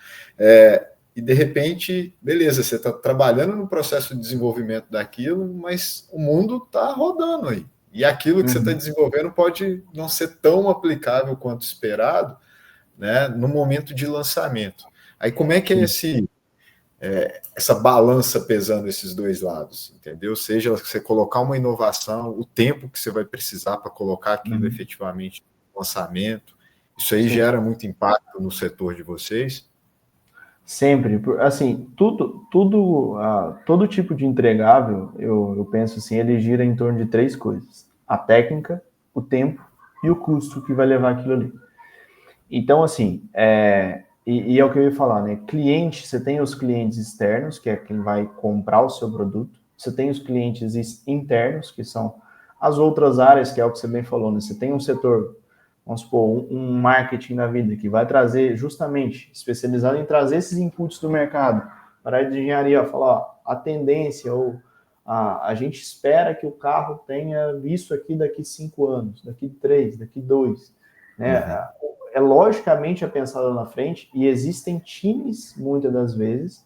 E de repente, beleza, você está trabalhando no processo de desenvolvimento daquilo, mas o mundo está rodando aí. E aquilo que você está desenvolvendo pode não ser tão aplicável quanto esperado, né, no momento de lançamento. Aí como é que é essa balança pesando esses dois lados, entendeu? Seja você colocar uma inovação, o tempo que você vai precisar para colocar aquilo efetivamente no lançamento, isso aí gera muito impacto no setor de vocês? Sempre, assim, todo tipo de entregável, eu penso assim, ele gira em torno de 3 coisas: a técnica, o tempo e o custo que vai levar aquilo ali. Então, assim, e é o que eu ia falar, né? Cliente, você tem os clientes externos, que é quem vai comprar o seu produto, você tem os clientes internos, que são as outras áreas, que é o que você bem falou, né? Você tem um setor, vamos supor, um marketing da vida, que vai trazer, justamente, especializado em trazer esses inputs do mercado, para a área de engenharia, falar, ó, a tendência, ou a gente espera que o carro tenha isso aqui daqui 5 anos, daqui 3, daqui 2, né? Logicamente pensado na frente, e existem times, muitas das vezes,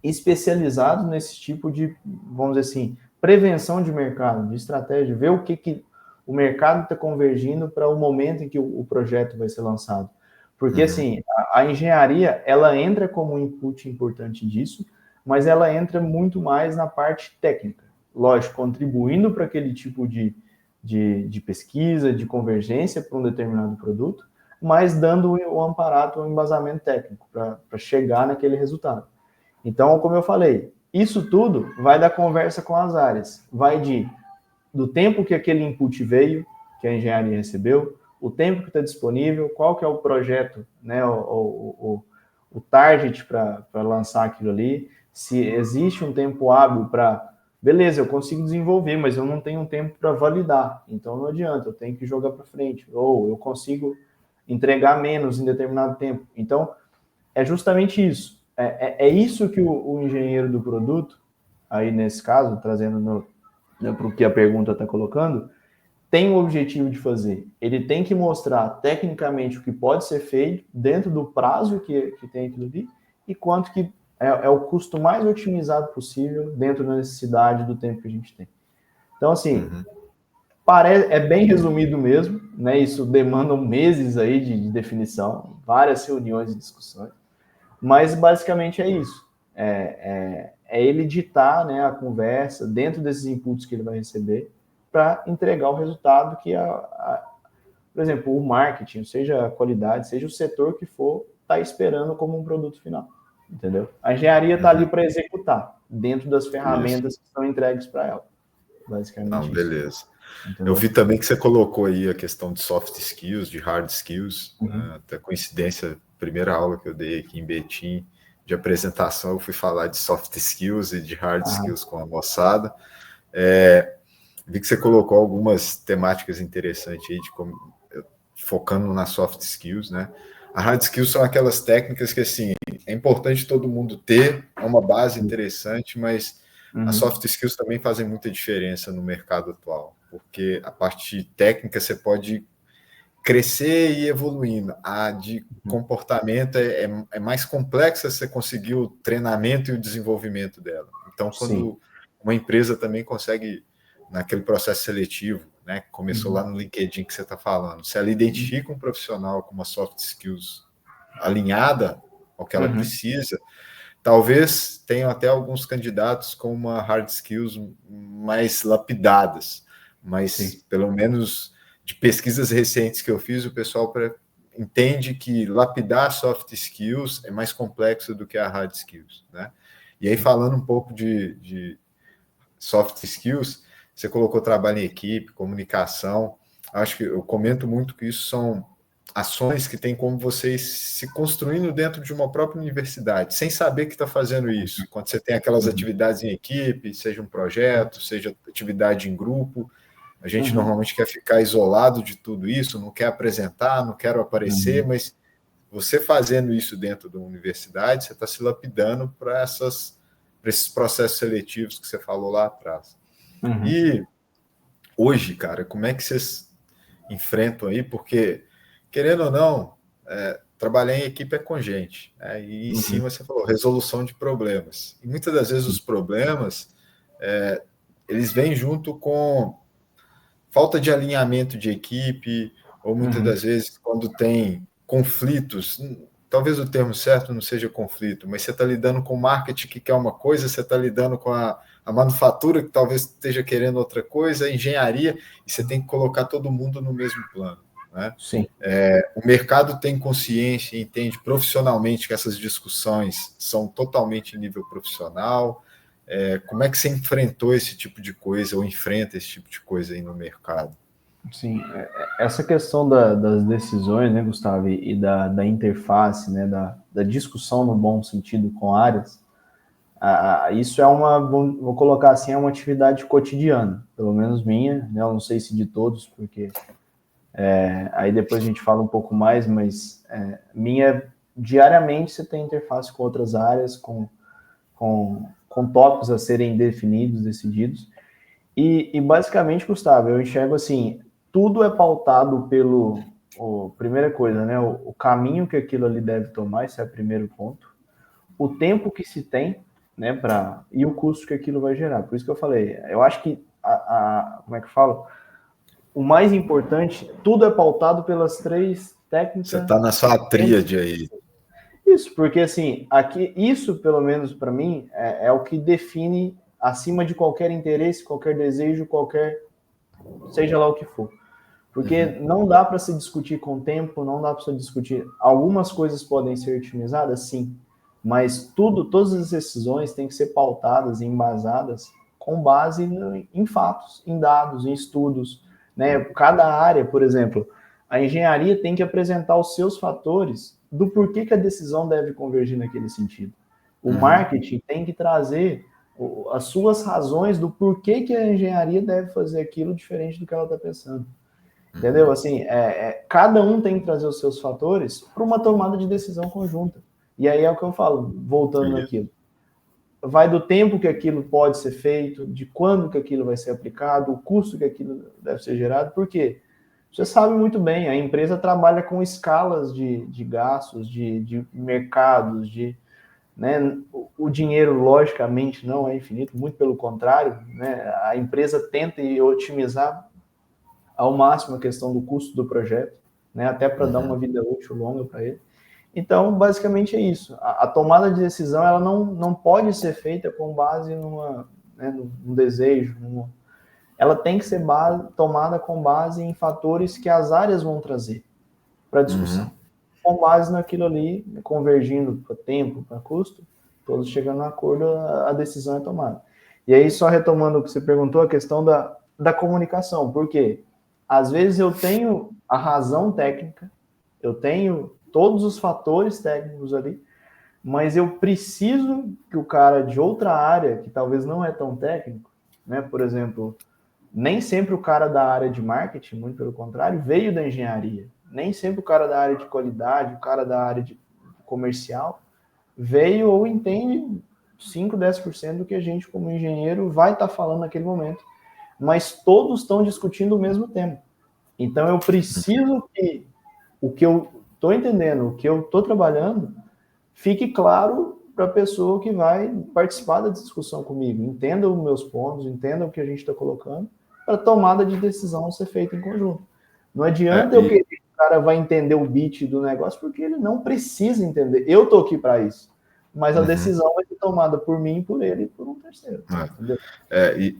especializados nesse tipo de, vamos dizer assim, prevenção de mercado, de estratégia, ver o que o mercado está convergindo para o momento em que o projeto vai ser lançado. Porque, assim, a engenharia, ela entra como um input importante disso, mas ela entra muito mais na parte técnica. Lógico, contribuindo para aquele tipo de pesquisa, de convergência para um determinado produto, mas dando o amparato, o embasamento técnico para chegar naquele resultado. Então, como eu falei, isso tudo vai da conversa com as áreas, vai do tempo que aquele input veio, que a engenharia recebeu, o tempo que está disponível, qual que é o projeto, né, o target para lançar aquilo ali, se existe um tempo hábil para, beleza, eu consigo desenvolver, mas eu não tenho um tempo para validar, então não adianta, eu tenho que jogar para frente, ou eu consigo entregar menos em determinado tempo. Então, é justamente isso. é isso que o engenheiro do produto, aí nesse caso, trazendo para o que a pergunta está colocando, tem o objetivo de fazer. Ele tem que mostrar tecnicamente o que pode ser feito dentro do prazo que tem aquilo ali e quanto que é o custo mais otimizado possível dentro da necessidade do tempo que a gente tem. Então, assim, é bem resumido mesmo, né? Isso demanda meses aí de definição, várias reuniões e discussões, mas basicamente é isso. É ele ditar, né, a conversa dentro desses inputs que ele vai receber para entregar o resultado que, por exemplo, o marketing, seja a qualidade, seja o setor que for, está esperando como um produto final, entendeu? A engenharia está ali para executar, dentro das ferramentas que são entregues para ela, basicamente. Não, beleza. Entendeu? Eu vi também que você colocou aí a questão de soft skills, de hard skills, até coincidência, primeira aula que eu dei aqui em Betim, de apresentação, eu fui falar de soft skills e de hard skills com a moçada. Vi que você colocou algumas temáticas interessantes aí, focando nas soft skills, né? A hard skills são aquelas técnicas que, assim, é importante todo mundo ter, é uma base interessante, mas as soft skills também fazem muita diferença no mercado atual, porque a parte técnica você pode crescer e ir evoluindo. A de comportamento é mais complexa, você conseguir o treinamento e o desenvolvimento dela. Então, quando uma empresa também consegue, naquele processo seletivo, né, que começou lá no LinkedIn que você está falando, se ela identifica um profissional com uma soft skills alinhada ao que ela precisa, talvez tenham até alguns candidatos com uma hard skills mais lapidadas, mas pelo menos de pesquisas recentes que eu fiz, o pessoal entende que lapidar soft skills é mais complexo do que a hard skills, né? E aí, falando um pouco de soft skills, você colocou trabalho em equipe, comunicação. Acho que eu comento muito que isso são ações que tem como vocês se construindo dentro de uma própria universidade, sem saber que está fazendo isso. Quando você tem aquelas atividades em equipe, seja um projeto, seja atividade em grupo, a gente normalmente quer ficar isolado de tudo isso, não quer apresentar, não quero aparecer, mas você fazendo isso dentro da universidade, você está se lapidando para esses processos seletivos que você falou lá atrás. E hoje, cara, como é que vocês enfrentam aí? Porque, querendo ou não, trabalhar em equipe é com gente. Né? E em cima você falou, resolução de problemas. E muitas das vezes os problemas, eles vêm junto com falta de alinhamento de equipe, ou muitas das vezes quando tem conflitos, talvez o termo certo não seja conflito, mas você está lidando com o marketing que quer uma coisa, você está lidando com a manufatura que talvez esteja querendo outra coisa, a engenharia, e você tem que colocar todo mundo no mesmo plano. Né? Sim. O mercado tem consciência e entende profissionalmente que essas discussões são totalmente em nível profissional. Como é que você enfrentou esse tipo de coisa ou enfrenta esse tipo de coisa aí no mercado? Sim, essa questão das decisões, né, Gustavo, e da interface, né, da discussão no bom sentido com áreas, isso vou colocar assim, é uma atividade cotidiana, pelo menos minha, né, eu não sei se de todos, porque aí depois a gente fala um pouco mais, mas minha, diariamente você tem interface com outras áreas, com tópicos a serem definidos, decididos, e basicamente, Gustavo, eu enxergo assim, tudo é pautado primeira coisa, né, o caminho que aquilo ali deve tomar, esse é o primeiro ponto, o tempo que se tem, né, e o custo que aquilo vai gerar. Por isso que eu falei, eu acho que como é que eu falo? O mais importante, tudo é pautado pelas 3 técnicas. Você está na sua tríade aí. Isso, porque assim, aqui, isso pelo menos para mim é o que define acima de qualquer interesse, qualquer desejo, seja lá o que for. Porque não dá para se discutir com o tempo, não dá para se discutir. Algumas coisas podem ser otimizadas, sim, mas todas as decisões têm que ser pautadas e embasadas com base em fatos, em dados, em estudos, né? Cada área, por exemplo, a engenharia tem que apresentar os seus fatores do porquê que a decisão deve convergir naquele sentido. O marketing tem que trazer as suas razões do porquê que a engenharia deve fazer aquilo diferente do que ela está pensando. Entendeu? Assim, cada um tem que trazer os seus fatores para uma tomada de decisão conjunta. E aí é o que eu falo, voltando naquilo. Vai do tempo que aquilo pode ser feito, de quando que aquilo vai ser aplicado, o custo que aquilo deve ser gerado, por quê? Você sabe muito bem, a empresa trabalha com escalas de gastos, de mercados, né, o dinheiro, logicamente, não é infinito, muito pelo contrário, né, a empresa tenta otimizar ao máximo a questão do custo do projeto, né, até para dar uma vida útil longa para ele. Então, basicamente é isso. A tomada de decisão ela não pode ser feita com base num desejo. Ela tem que ser tomada com base em fatores que as áreas vão trazer para discussão. Com base naquilo ali, convergindo para tempo, para custo, todos chegando a acordo, a decisão é tomada. E aí, só retomando o que você perguntou, a questão da comunicação. Por quê? Às vezes eu tenho a razão técnica, eu tenho todos os fatores técnicos ali, mas eu preciso que o cara de outra área, que talvez não é tão técnico, né? Por exemplo, nem sempre o cara da área de marketing, muito pelo contrário, veio da engenharia. Nem sempre o cara da área de qualidade, o cara da área de comercial, veio ou entende 5, 10% do que a gente, como engenheiro, vai estar falando naquele momento. Mas todos estão discutindo o mesmo tema. Então, eu preciso que o que eu estou entendendo, o que eu estou trabalhando, fique claro para a pessoa que vai participar da discussão comigo. Entenda os meus pontos, entenda o que a gente está colocando, para a tomada de decisão ser feita em conjunto. Não adianta eu querer que o cara vai entender o beat do negócio, porque ele não precisa entender. Eu estou aqui para isso. Mas a decisão vai ser tomada por mim, por ele e por um terceiro.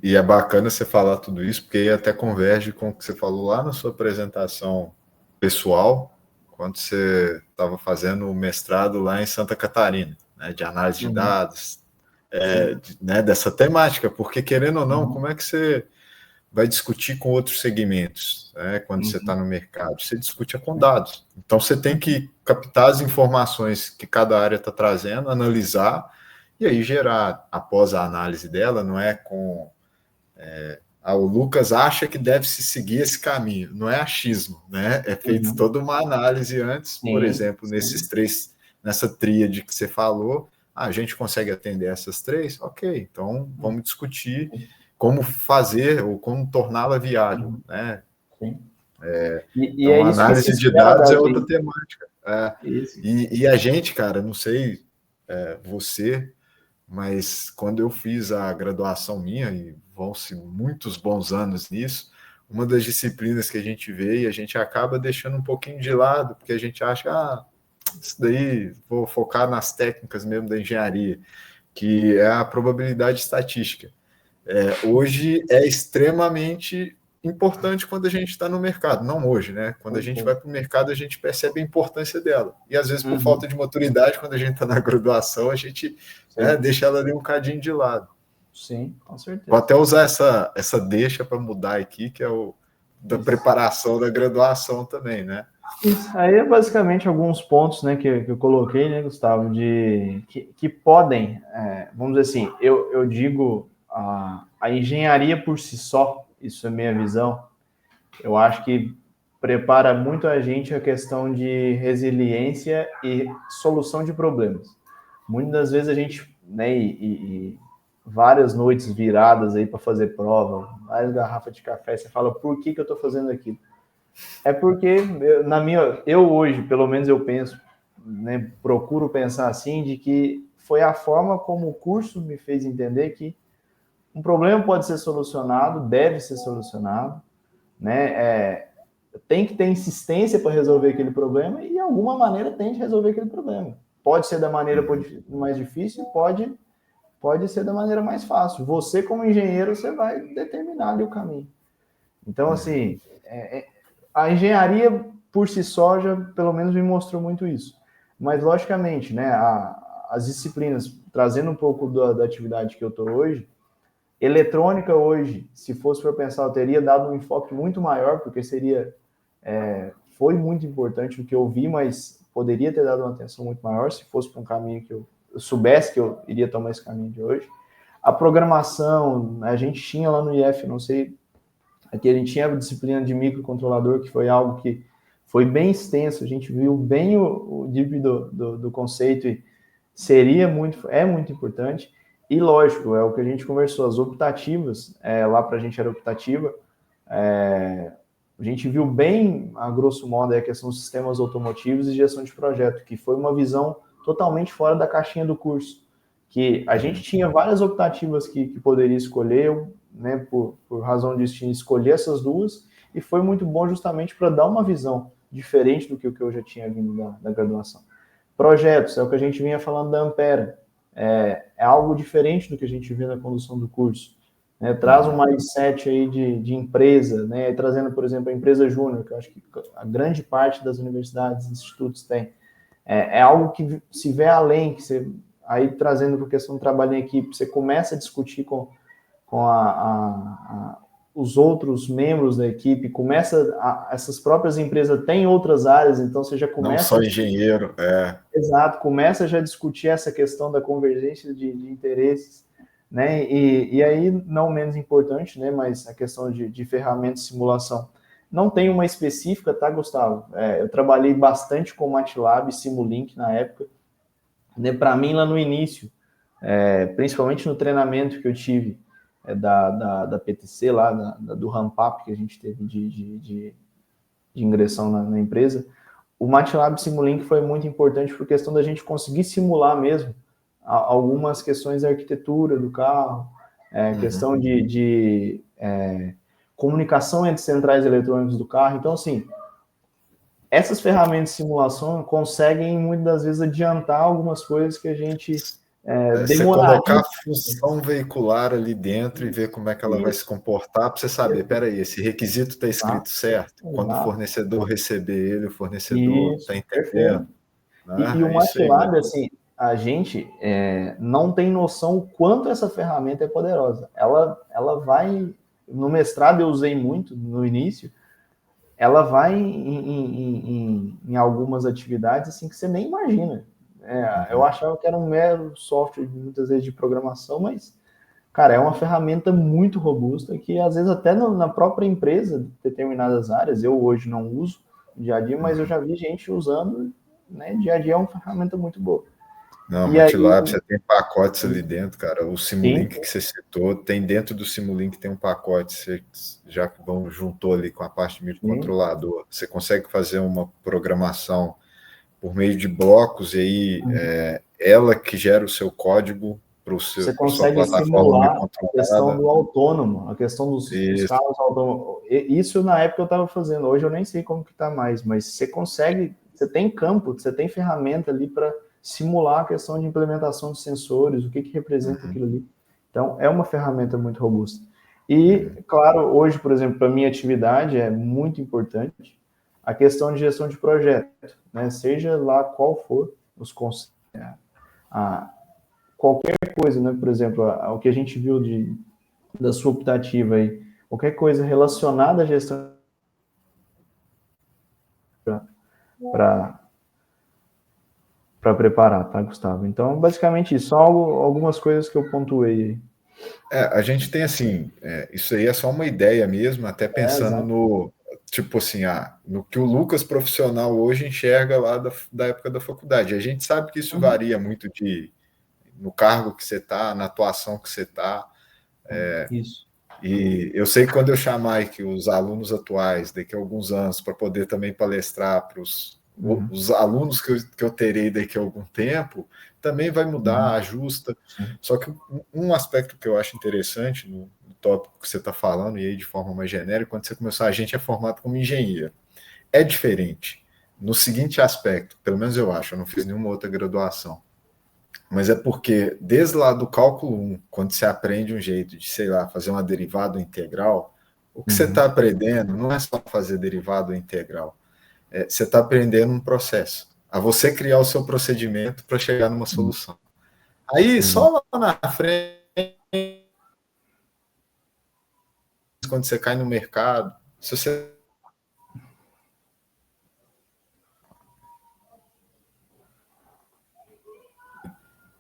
E é bacana você falar tudo isso, porque aí até converge com o que você falou lá na sua apresentação pessoal, quando você estava fazendo o mestrado lá em Santa Catarina, né, de análise de dados, né, dessa temática, porque querendo ou não, como é que você vai discutir com outros segmentos, né, quando você está no mercado? Você discute com dados. Então você tem que captar as informações que cada área está trazendo, analisar, e aí gerar, após a análise dela, não é com... o Lucas acha que deve-se seguir esse caminho, não é achismo, né? É feito toda uma análise antes, por exemplo, nessa tríade que você falou, a gente consegue atender essas três? Ok, então vamos discutir como fazer ou como torná-la viável, né? E então, é isso análise de dados é outra temática. E a gente, cara, não sei você, mas quando eu fiz a graduação minha, e vão-se muitos bons anos nisso, uma das disciplinas que a gente vê e a gente acaba deixando um pouquinho de lado, porque a gente acha, isso daí, vou focar nas técnicas mesmo da engenharia, que é a probabilidade estatística. Hoje é extremamente importante quando a gente está no mercado, não hoje, né? Quando a gente vai para o mercado, a gente percebe a importância dela. E às vezes, por falta de maturidade, quando a gente está na graduação, a gente deixa ela ali um cadinho de lado. Sim, com certeza. Vou até usar essa deixa para mudar aqui, que é da preparação da graduação também, né? Isso aí é basicamente alguns pontos, né, que eu coloquei, né, Gustavo, que podem, vamos dizer assim, eu digo a engenharia por si só, isso é minha visão, eu acho que prepara muito a gente a questão de resiliência e solução de problemas. Muitas das vezes a gente, né, e várias noites viradas aí para fazer prova, várias garrafas de café, você fala, por que eu estou fazendo aquilo? É porque, eu hoje, pelo menos eu penso, né, procuro pensar assim, de que foi a forma como o curso me fez entender que um problema pode ser solucionado, deve ser solucionado, né? Tem que ter insistência para resolver aquele problema e, de alguma maneira, tem de resolver aquele problema. Pode ser da maneira mais difícil, pode ser da maneira mais fácil. Você, como engenheiro, você vai determinar ali o caminho. Então, assim, a engenharia por si só já, pelo menos, me mostrou muito isso. Mas, logicamente, né, as disciplinas, trazendo um pouco da atividade que eu estou hoje, eletrônica hoje, se fosse para pensar, eu teria dado um enfoque muito maior, porque foi muito importante o que eu vi, mas poderia ter dado uma atenção muito maior se fosse para um caminho que eu soubesse que eu iria tomar esse caminho de hoje. A programação, a gente tinha lá no IF, não sei, aqui a gente tinha a disciplina de microcontrolador, que foi algo que foi bem extenso, a gente viu bem o deep do conceito e é muito importante. E lógico, é o que a gente conversou, as optativas, lá para a gente era optativa, a gente viu bem, a grosso modo, a questão dos sistemas automotivos e gestão de projeto, que foi uma visão totalmente fora da caixinha do curso, que a gente tinha várias optativas que poderia escolher, né, por razão de destino, escolher essas duas, e foi muito bom justamente para dar uma visão diferente do que eu já tinha vindo da graduação. Projetos, é o que a gente vinha falando da Ampera, é algo diferente do que a gente vê na condução do curso. Né, traz um mindset aí de empresa, né, trazendo, por exemplo, a empresa júnior, que eu acho que a grande parte das universidades e institutos tem. É algo que se vê além, que você, aí trazendo para a questão do trabalho em equipe, você começa a discutir com os outros membros da equipe, essas próprias empresas têm outras áreas, então você já começa... Não só engenheiro, Exato, começa já a discutir essa questão da convergência de interesses, né? E aí, não menos importante, né? Mas a questão de ferramentas de simulação. Não tem uma específica, tá, Gustavo? Eu trabalhei bastante com MATLAB e Simulink na época. Né? Para mim, lá no início, principalmente no treinamento que eu tive da PTC, lá do ramp-up que a gente teve de ingressão na empresa, o MATLAB Simulink foi muito importante por questão da gente conseguir simular mesmo algumas questões da arquitetura do carro, questão de comunicação entre centrais eletrônicos do carro. Então, assim, essas ferramentas de simulação conseguem, muitas das vezes, adiantar algumas coisas que a gente você colocar a função veicular ali dentro e ver como é que ela vai se comportar, para você saber, peraí, esse requisito está escrito certo? Quando o fornecedor receber ele, o fornecedor está entendendo. Né? E o MATLAB, assim, a gente não tem noção o quanto essa ferramenta é poderosa. Ela vai, no mestrado eu usei muito no início, ela vai em algumas atividades assim que você nem imagina. Eu achava que era um mero software, muitas vezes, de programação, mas, cara, é uma ferramenta muito robusta que, às vezes, até na própria empresa, de determinadas áreas, eu hoje não uso no dia a dia, mas eu já vi gente usando, né, dia a dia é uma ferramenta muito boa. Não, MATLAB, você tem pacotes ali dentro, cara. O Simulink que você citou, tem dentro do Simulink tem um pacote, você já juntou ali com a parte de microcontrolador. Você consegue fazer uma programação por meio de blocos e aí ela que gera o seu código para o seu. Você consegue simular a questão do autônomo, a questão dos carros autônomos. Isso na época eu estava fazendo. Hoje eu nem sei como que está mais, mas você consegue, você tem campo, você tem ferramenta ali para simular a questão de implementação de sensores, o que representa aquilo ali. Então, é uma ferramenta muito robusta. E, claro, hoje, por exemplo, para a minha atividade é muito importante a questão de gestão de projeto, né? Seja lá qual for os conceitos, qualquer coisa, né? Por exemplo, o que a gente viu da sua optativa aí, qualquer coisa relacionada à gestão para preparar, tá, Gustavo? Então, basicamente isso, só algumas coisas que eu pontuei aí. A gente tem assim, isso aí é só uma ideia mesmo, até pensando no, tipo assim, no que o Lucas profissional hoje enxerga lá da época da faculdade. A gente sabe que isso varia muito no cargo que você está, na atuação que você está. Isso. E eu sei que quando eu chamar aqui os alunos atuais, daqui a alguns anos, para poder também palestrar para os alunos que eu terei daqui a algum tempo, também vai mudar, ajusta. Só que um aspecto que eu acho interessante no tópico que você está falando, e aí de forma mais genérica, quando você começou, a gente é formado como engenheiro. É diferente. No seguinte aspecto, pelo menos eu acho, eu não fiz nenhuma outra graduação. Mas é porque, desde lá do cálculo 1, quando você aprende um jeito de, sei lá, fazer uma derivada integral, o que você está aprendendo não é só fazer derivada integral. Você está aprendendo um processo. A você criar o seu procedimento para chegar numa solução. Aí, só lá na frente, quando você cai no mercado, se você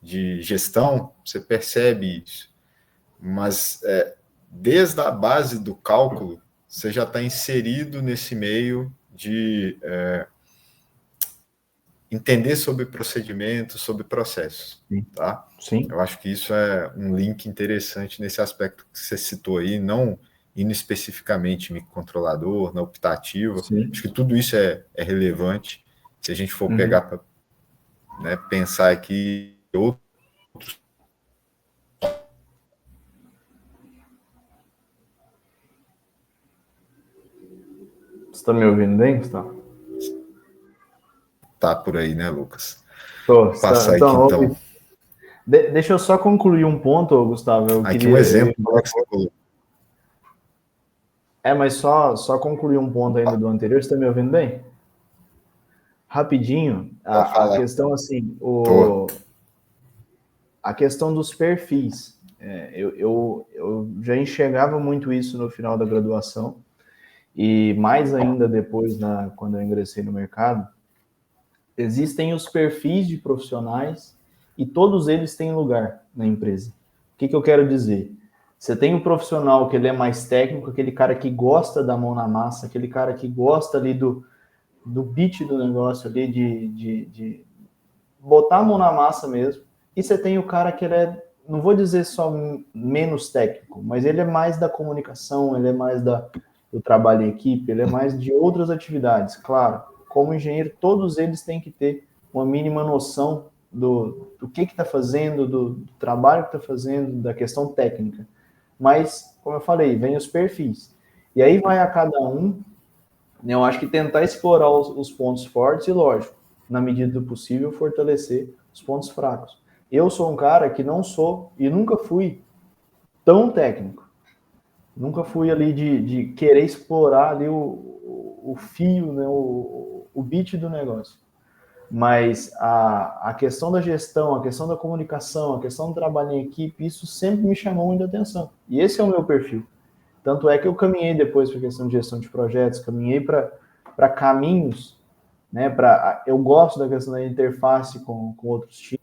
de gestão, você percebe isso. Mas desde a base do cálculo, você já está inserido nesse meio de entender sobre procedimentos, sobre processos, tá? Sim. Eu acho que isso é um link interessante nesse aspecto que você citou aí, não indo especificamente em microcontrolador, na optativa. Sim. Acho que tudo isso é relevante. Se a gente for Uhum. pegar para, né, pensar aqui outros. Você está me ouvindo bem, Gustavo? Tá por aí, né, Lucas? Tô. Passar aqui Então, então. deixa eu só concluir um ponto, Gustavo. Eu Aqui um queria. exemplo que você colocou. Mas só concluir um ponto ainda do anterior. Você está me ouvindo bem? Rapidinho, Pode a falar. questão assim, Tô. a questão dos perfis. Eu já enxergava muito isso no final da graduação, e mais ainda depois, quando eu ingressei no mercado. Existem os perfis de profissionais e todos eles têm lugar na empresa. O que eu quero dizer? Você tem um profissional que ele é mais técnico, aquele cara que gosta da mão na massa, aquele cara que gosta ali do beat do negócio ali, de botar a mão na massa mesmo. E você tem o cara que ele é, não vou dizer só menos técnico, mas ele é mais da comunicação, ele é mais do trabalho em equipe, ele é mais de outras atividades. Claro, como engenheiro, todos eles têm que ter uma mínima noção do que está fazendo, do trabalho que está fazendo, da questão técnica. Mas, como eu falei, vem os perfis. E aí vai a cada um, né, eu acho que tentar explorar os pontos fortes e, lógico, na medida do possível, fortalecer os pontos fracos. Eu sou um cara que não sou e nunca fui tão técnico. Nunca fui ali de querer explorar ali o fio, né, o beat do negócio. Mas a questão da gestão, a questão da comunicação, a questão do trabalho em equipe, isso sempre me chamou muita atenção. E esse é o meu perfil. Tanto é que eu caminhei depois para a questão de gestão de projetos, caminhei para caminhos, né? Eu gosto da questão da interface com outros times.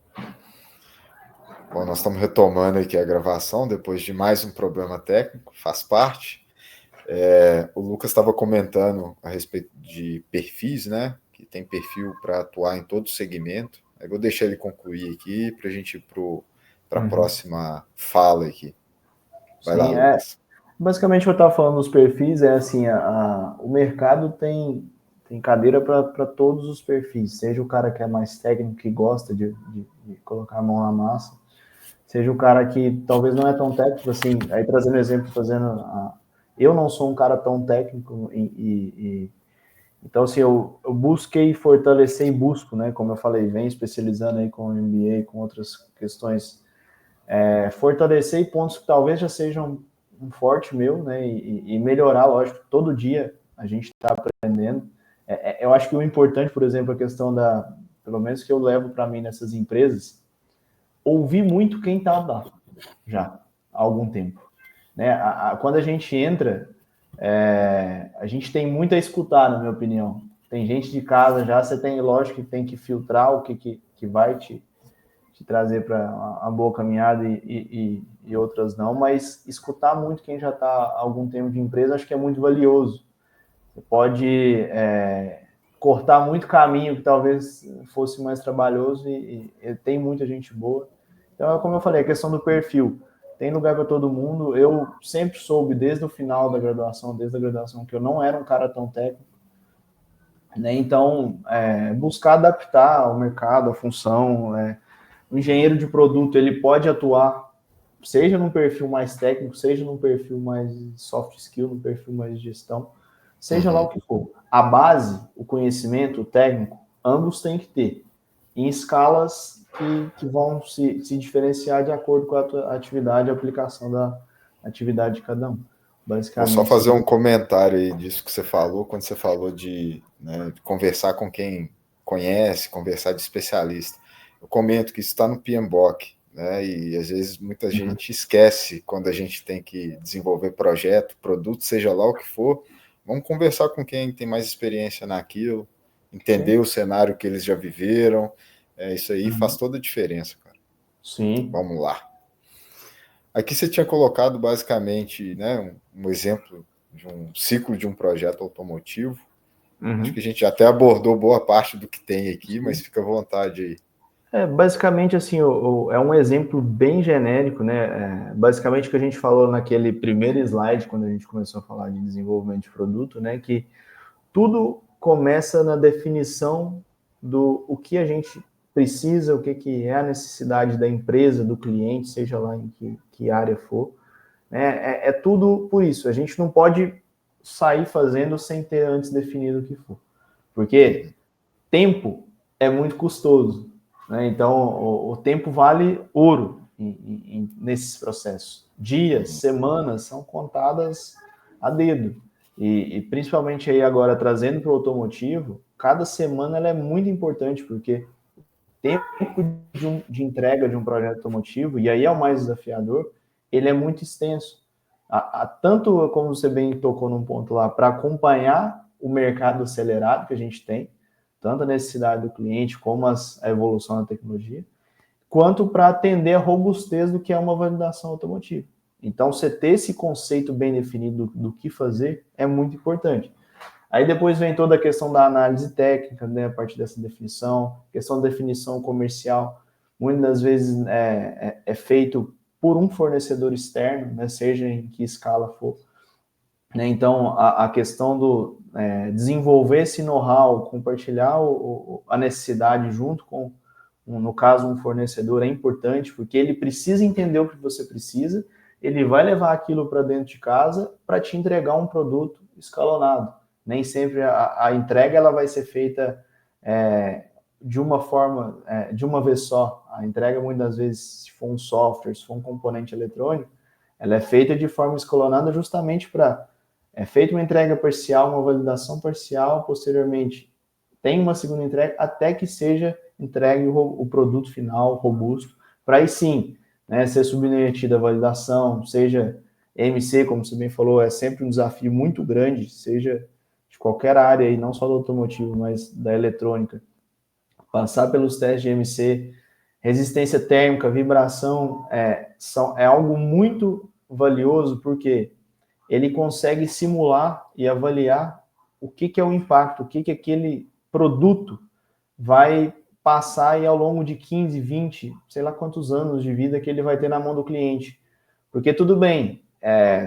Bom, nós estamos retomando aqui a gravação depois de mais um problema técnico, faz parte. O Lucas estava comentando a respeito de perfis, né? Que tem perfil para atuar em todo segmento. Eu vou deixar ele concluir aqui para a gente ir para a próxima fala aqui. Vai lá, Sim, Lucas. basicamente o que eu estava falando dos perfis é assim, o mercado tem cadeira para todos os perfis, seja o cara que é mais técnico, que gosta de colocar a mão na massa, seja o cara que talvez não é tão técnico, assim, aí trazendo exemplo, eu não sou um cara tão técnico então, assim, eu busquei fortalecer e busco, né, como eu falei, venho especializando aí com MBA, com outras questões, fortalecer pontos que talvez já sejam um forte meu, né, e melhorar, lógico, todo dia a gente está aprendendo. Eu acho que o importante, por exemplo, a questão pelo menos que eu levo para mim nessas empresas, ouvir muito quem está lá já há algum tempo. Né? Quando a gente entra, a gente tem muito a escutar, na minha opinião. Tem gente de casa já, você tem, lógico, que tem que filtrar o que vai te trazer para uma boa caminhada e outras não, mas escutar muito quem já está há algum tempo de empresa, acho que é muito valioso. Você pode cortar muito caminho que talvez fosse mais trabalhoso e tem muita gente boa. Então, como eu falei, a questão do perfil. Tem lugar para todo mundo. Eu sempre soube, desde o final da graduação, que eu não era um cara tão técnico. Né? Então, buscar adaptar ao mercado, a função. O engenheiro de produto, ele pode atuar, seja num perfil mais técnico, seja num perfil mais soft skill, num perfil mais de gestão, seja lá o que for. A base, o conhecimento, o técnico, ambos têm que ter, em escalas que vão se diferenciar de acordo com a atividade, a aplicação da atividade de cada um. Vou só Basicamente, fazer um comentário aí disso que você falou, quando você falou de conversar com quem conhece, conversar de especialista. Eu comento que isso está no PMBOK, né? E às vezes muita gente esquece quando a gente tem que desenvolver projeto, produto, seja lá o que for. Vamos conversar com quem tem mais experiência naquilo, entender o cenário que eles já viveram. Isso aí faz toda a diferença, cara. Sim. Vamos lá. Aqui você tinha colocado basicamente, né, um exemplo de um ciclo de um projeto automotivo. Acho que a gente até abordou boa parte do que tem aqui, mas fica à vontade aí. Basicamente, assim, é um exemplo bem genérico, né? Basicamente o que a gente falou naquele primeiro slide, quando a gente começou a falar de desenvolvimento de produto, né? Que tudo começa na definição do o que a gente precisa, o que é a necessidade da empresa, do cliente, seja lá em que área for. Né? É tudo por isso. A gente não pode sair fazendo sem ter antes definido o que for. Porque tempo é muito custoso. Né? Então, o tempo vale ouro nesses processos. Dias, semanas são contadas a dedo. E principalmente aí agora, trazendo para o automotivo, cada semana ela é muito importante, porque o tempo de entrega de um projeto automotivo, e aí é o mais desafiador, ele é muito extenso. Tanto, como você bem tocou num ponto lá, para acompanhar o mercado acelerado que a gente tem, tanto a necessidade do cliente como a evolução da tecnologia, quanto para atender a robustez do que é uma validação automotiva. Então, você ter esse conceito bem definido do que fazer é muito importante. Aí depois vem toda a questão da análise técnica, né, a partir dessa definição, questão da definição comercial, muitas das vezes é feito por um fornecedor externo, né, seja em que escala for. Né, então, a questão do desenvolver esse know-how, compartilhar a necessidade junto com, no caso, um fornecedor é importante, porque ele precisa entender o que você precisa, ele vai levar aquilo para dentro de casa para te entregar um produto escalonado. Nem sempre a entrega ela vai ser feita de uma forma, de uma vez só. A entrega, muitas vezes, se for um software, se for um componente eletrônico, ela é feita de forma escalonada justamente para... É feita uma entrega parcial, uma validação parcial, posteriormente tem uma segunda entrega, até que seja entregue o produto final robusto, para aí sim, né, ser submetida à validação, seja MC, como você bem falou, é sempre um desafio muito grande, seja de qualquer área, e não só do automotivo, mas da eletrônica. Passar pelos testes de MC, resistência térmica, vibração, é algo muito valioso, porque ele consegue simular e avaliar o que é o impacto, o que aquele produto vai passar aí ao longo de 15, 20, sei lá quantos anos de vida que ele vai ter na mão do cliente. Porque tudo bem,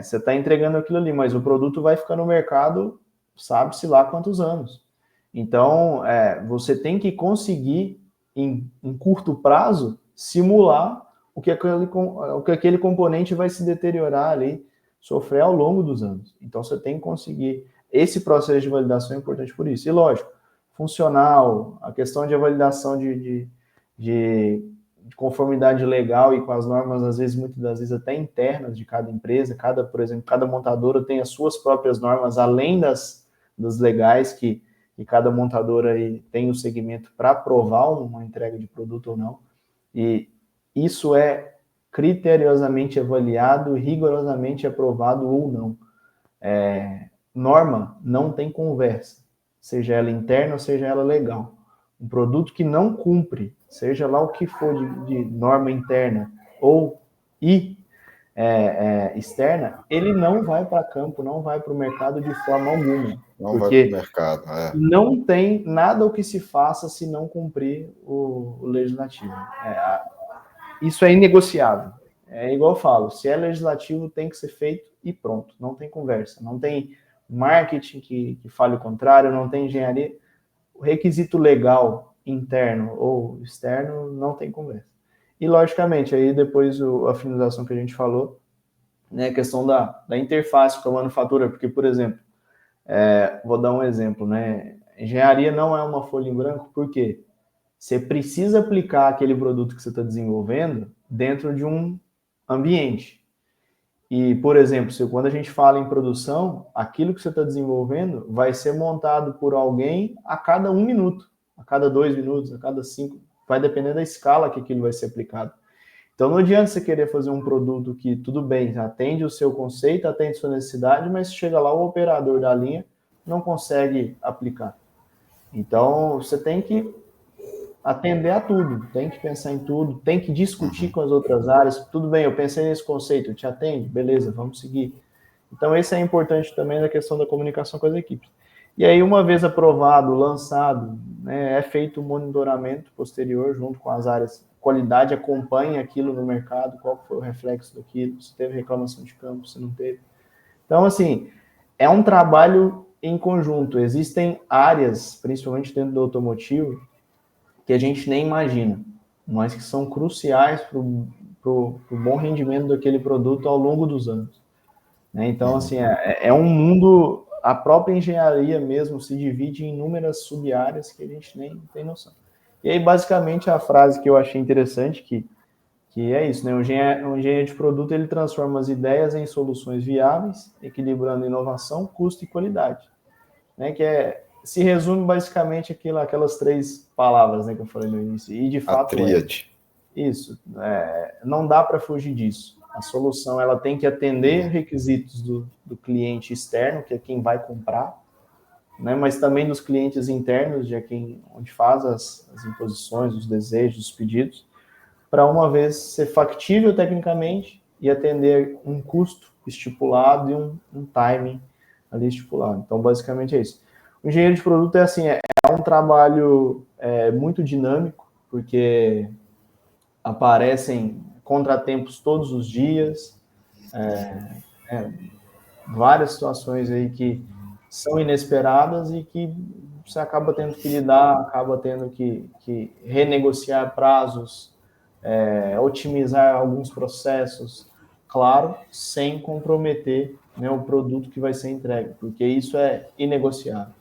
você está entregando aquilo ali, mas o produto vai ficar no mercado, sabe-se lá quantos anos. Então, você tem que conseguir, em curto prazo, simular o que aquele componente vai se deteriorar ali, sofrer ao longo dos anos. Então, você tem que conseguir. Esse processo de validação é importante por isso. E, lógico, funcional, a questão de validação de conformidade legal e com as normas, às vezes, muitas das vezes, até internas de cada empresa. Por exemplo, cada montadora tem as suas próprias normas, além das legais, que cada montadora aí tem o segmento para aprovar uma entrega de produto ou não. E isso é criteriosamente avaliado, rigorosamente aprovado ou não. Norma não tem conversa, seja ela interna ou seja ela legal. Um produto que não cumpre, seja lá o que for de norma interna ou externa, ele não vai para campo, não vai para o mercado de forma alguma. Não vai para o mercado. Não tem nada o que se faça se não cumprir o legislativo. Isso é inegociável. É igual eu falo, se é legislativo, tem que ser feito e pronto. Não tem conversa. Não tem marketing que fale o contrário, não tem engenharia. O requisito legal, interno ou externo, não tem conversa. E, logicamente, aí depois a finalização que a gente falou, né, a questão da interface com a manufatura, porque, por exemplo, vou dar um exemplo, né? Engenharia não é uma folha em branco, por quê? Você precisa aplicar aquele produto que você está desenvolvendo dentro de um ambiente. E, por exemplo, quando a gente fala em produção, aquilo que você está desenvolvendo vai ser montado por alguém a cada 1 minuto, a cada 2 minutos, a cada 5, vai depender da escala que aquilo vai ser aplicado. Então, não adianta você querer fazer um produto que, tudo bem, atende o seu conceito, atende a sua necessidade, mas chega lá, o operador da linha não consegue aplicar. Então, você tem que atender a tudo, tem que pensar em tudo, tem que discutir com as outras áreas. Tudo bem, eu pensei nesse conceito, te atende? Beleza, vamos seguir. Então, esse é importante também na questão da comunicação com as equipes. E aí, uma vez aprovado, lançado, né, é feito o monitoramento posterior junto com as áreas. Qualidade acompanha aquilo no mercado, qual foi o reflexo daquilo, se teve reclamação de campo, se não teve. Então, assim, é um trabalho em conjunto. Existem áreas, principalmente dentro do automotivo, que a gente nem imagina, mas que são cruciais para o bom rendimento daquele produto ao longo dos anos. Né? Então, assim, é um mundo, a própria engenharia mesmo se divide em inúmeras sub-áreas que a gente nem tem noção. E aí, basicamente, a frase que eu achei interessante, que é isso, né? O engenheiro de produto, ele transforma as ideias em soluções viáveis, equilibrando inovação, custo e qualidade. Né? Se resume basicamente aquelas 3 palavras, né, que eu falei no início, e de A fato tríade. isso, não dá para fugir disso. A solução ela tem que atender requisitos do cliente externo, que é quem vai comprar, né, mas também dos clientes internos, onde faz as imposições, os desejos, os pedidos, para uma vez ser factível tecnicamente e atender um custo estipulado e um timing ali estipulado. Então, basicamente é isso. O engenheiro de produto é assim, é um trabalho muito dinâmico, porque aparecem contratempos todos os dias, várias situações aí que são inesperadas e que você acaba tendo que lidar, acaba tendo que renegociar prazos, otimizar alguns processos, claro, sem comprometer, né, o produto que vai ser entregue, porque isso é inegociável.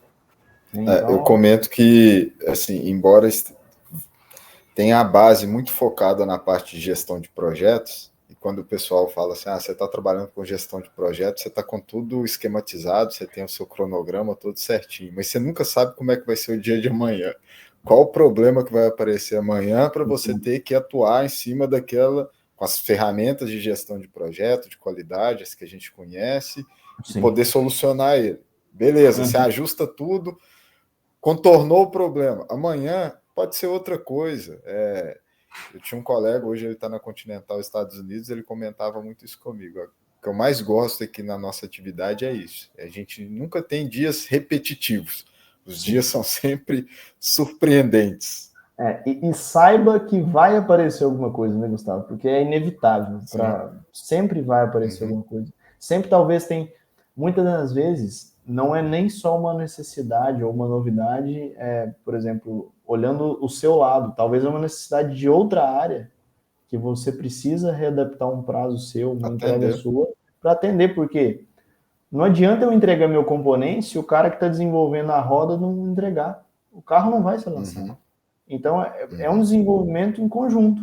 Né? Eu Então, comento que, assim, embora tenha a base muito focada na parte de gestão de projetos, e quando o pessoal fala assim, você está trabalhando com gestão de projetos, você está com tudo esquematizado, você tem o seu cronograma todo certinho, mas você nunca sabe como é que vai ser o dia de amanhã. Qual o problema que vai aparecer amanhã para você ter que atuar em cima daquela, com as ferramentas de gestão de projeto, de qualidade, as que a gente conhece, e sim. poder solucionar ele. Beleza, você ajusta tudo, contornou o problema. Amanhã pode ser outra coisa. Eu tinha um colega, hoje ele está na Continental Estados Unidos, ele comentava muito isso comigo. O que eu mais gosto aqui na nossa atividade é isso. A gente nunca tem dias repetitivos. Os dias são sempre surpreendentes. E saiba que vai aparecer alguma coisa, né, Gustavo? Porque é inevitável. Sempre vai aparecer alguma coisa. Sempre, talvez, muitas das vezes, não é nem só uma necessidade ou uma novidade, por exemplo, olhando o seu lado, talvez é uma necessidade de outra área que você precisa readaptar um prazo seu, uma entrega sua, para atender, porque não adianta eu entregar meu componente se o cara que está desenvolvendo a roda não entregar. O carro não vai ser lançado. Então, é um desenvolvimento em conjunto.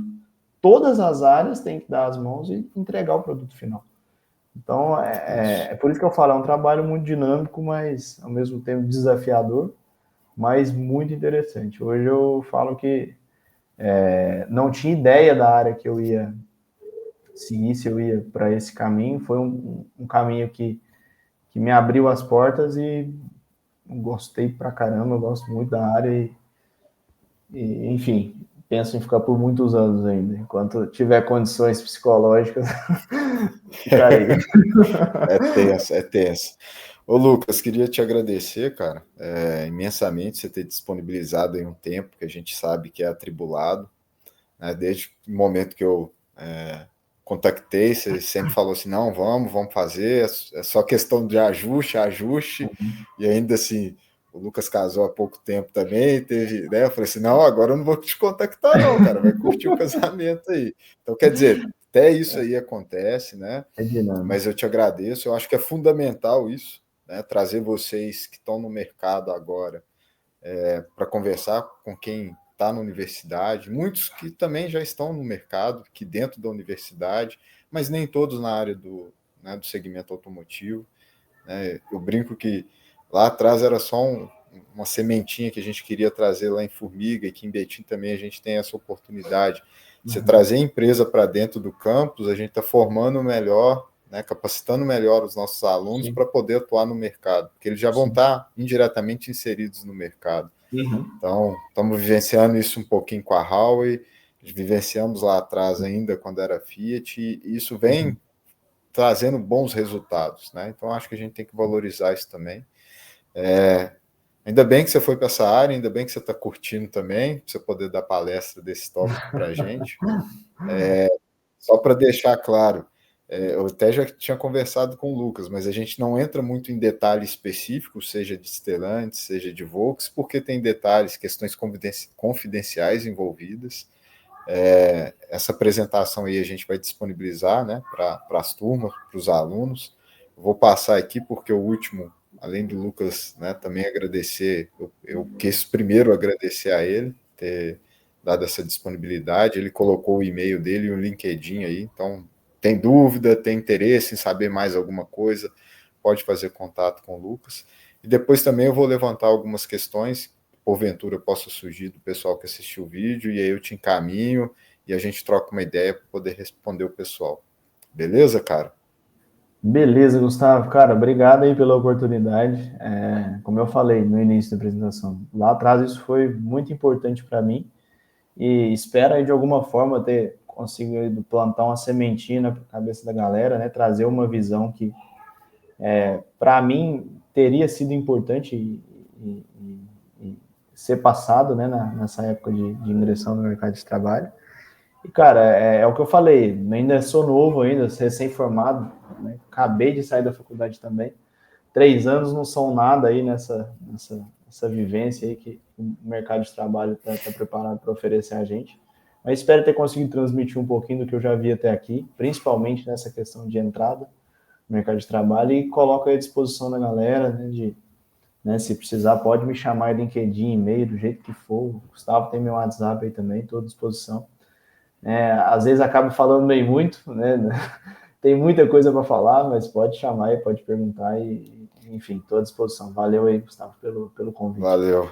Todas as áreas têm que dar as mãos e entregar o produto final. Então, é por isso que eu falo, é um trabalho muito dinâmico, mas ao mesmo tempo desafiador, mas muito interessante. Hoje eu falo que não tinha ideia da área que eu ia seguir, se eu ia para esse caminho. Foi um caminho que me abriu as portas e gostei pra caramba, eu gosto muito da área enfim, penso em ficar por muitos anos ainda. Enquanto tiver condições psicológicas, ficarei. É tenso, é tenso. Ô Lucas, queria te agradecer, cara, imensamente você ter disponibilizado aí um tempo que a gente sabe que é atribulado, né? Desde o momento que eu contactei, você sempre falou assim, não, vamos fazer, é só questão de ajuste, e ainda assim, o Lucas casou há pouco tempo também, teve, né? Eu falei assim, não, agora eu não vou te contactar não, cara, vai curtir o casamento aí. Então, quer dizer, até isso aí acontece, né? É dinâmico. Mas eu te agradeço, eu acho que é fundamental isso, né? Trazer vocês que estão no mercado agora para conversar com quem está na universidade, muitos que também já estão no mercado, que dentro da universidade, mas nem todos na área do segmento automotivo. Né? Eu brinco que lá atrás era só uma sementinha que a gente queria trazer lá em Formiga, e que em Betim também a gente tem essa oportunidade. Você trazer a empresa para dentro do campus, a gente está formando melhor, né, capacitando melhor os nossos alunos para poder atuar no mercado, porque eles já vão estar indiretamente inseridos no mercado. Então, estamos vivenciando isso um pouquinho com a Huawei, vivenciamos lá atrás ainda quando era Fiat, e isso vem trazendo bons resultados, né? Então, acho que a gente tem que valorizar isso também. Ainda bem que você foi para essa área, ainda bem que você está curtindo também, para você poder dar palestra desse tópico para a gente. Só para deixar claro, eu até já tinha conversado com o Lucas, mas a gente não entra muito em detalhe específico, seja de Stellantis, seja de Volks, porque tem detalhes, questões confidenciais envolvidas. Essa apresentação aí a gente vai disponibilizar, né, para as turmas, para os alunos. Vou passar aqui porque o último, além do Lucas, né, também agradecer, eu quis primeiro agradecer a ele ter dado essa disponibilidade. Ele colocou o e-mail dele e o LinkedIn aí, então tem dúvida, tem interesse em saber mais alguma coisa, pode fazer contato com o Lucas. E depois também eu vou levantar algumas questões porventura possa surgir do pessoal que assistiu o vídeo, e aí eu te encaminho e a gente troca uma ideia para poder responder o pessoal. Beleza, cara? Beleza, Gustavo. Cara, obrigado aí pela oportunidade. Como eu falei no início da apresentação, lá atrás isso foi muito importante para mim e espero aí de alguma forma ter conseguido plantar uma sementinha na cabeça da galera, né? Trazer uma visão que para mim teria sido importante e ser passado, né? Nessa época de ingressão no mercado de trabalho. E, cara, é o que eu falei, ainda sou novo ainda, recém-formado, né? Acabei de sair da faculdade também. 3 anos não são nada aí nessa vivência aí que o mercado de trabalho está preparado para oferecer a gente. Mas espero ter conseguido transmitir um pouquinho do que eu já vi até aqui, principalmente nessa questão de entrada no mercado de trabalho, e coloco à disposição da galera, né, se precisar, pode me chamar em LinkedIn, e-mail, do jeito que for. O Gustavo tem meu WhatsApp aí também, estou à disposição. Às vezes acabo falando meio muito, né? Tem muita coisa para falar, mas pode chamar e pode perguntar e, enfim, estou à disposição. Valeu aí, Gustavo, pelo convite. Valeu.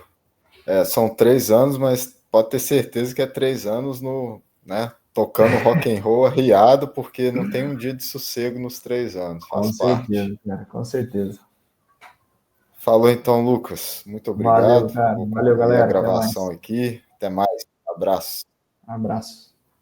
São 3 anos, mas pode ter certeza que é 3 anos no, né, tocando rock and roll arriado, porque não tem um dia de sossego nos 3 anos, Com faz parte. certeza, cara, com certeza. Falou então, Lucas. Muito Valeu, obrigado. cara. Vou Valeu, concluir a galera. Até gravação mais. aqui. Até mais. Abraço. Abraço.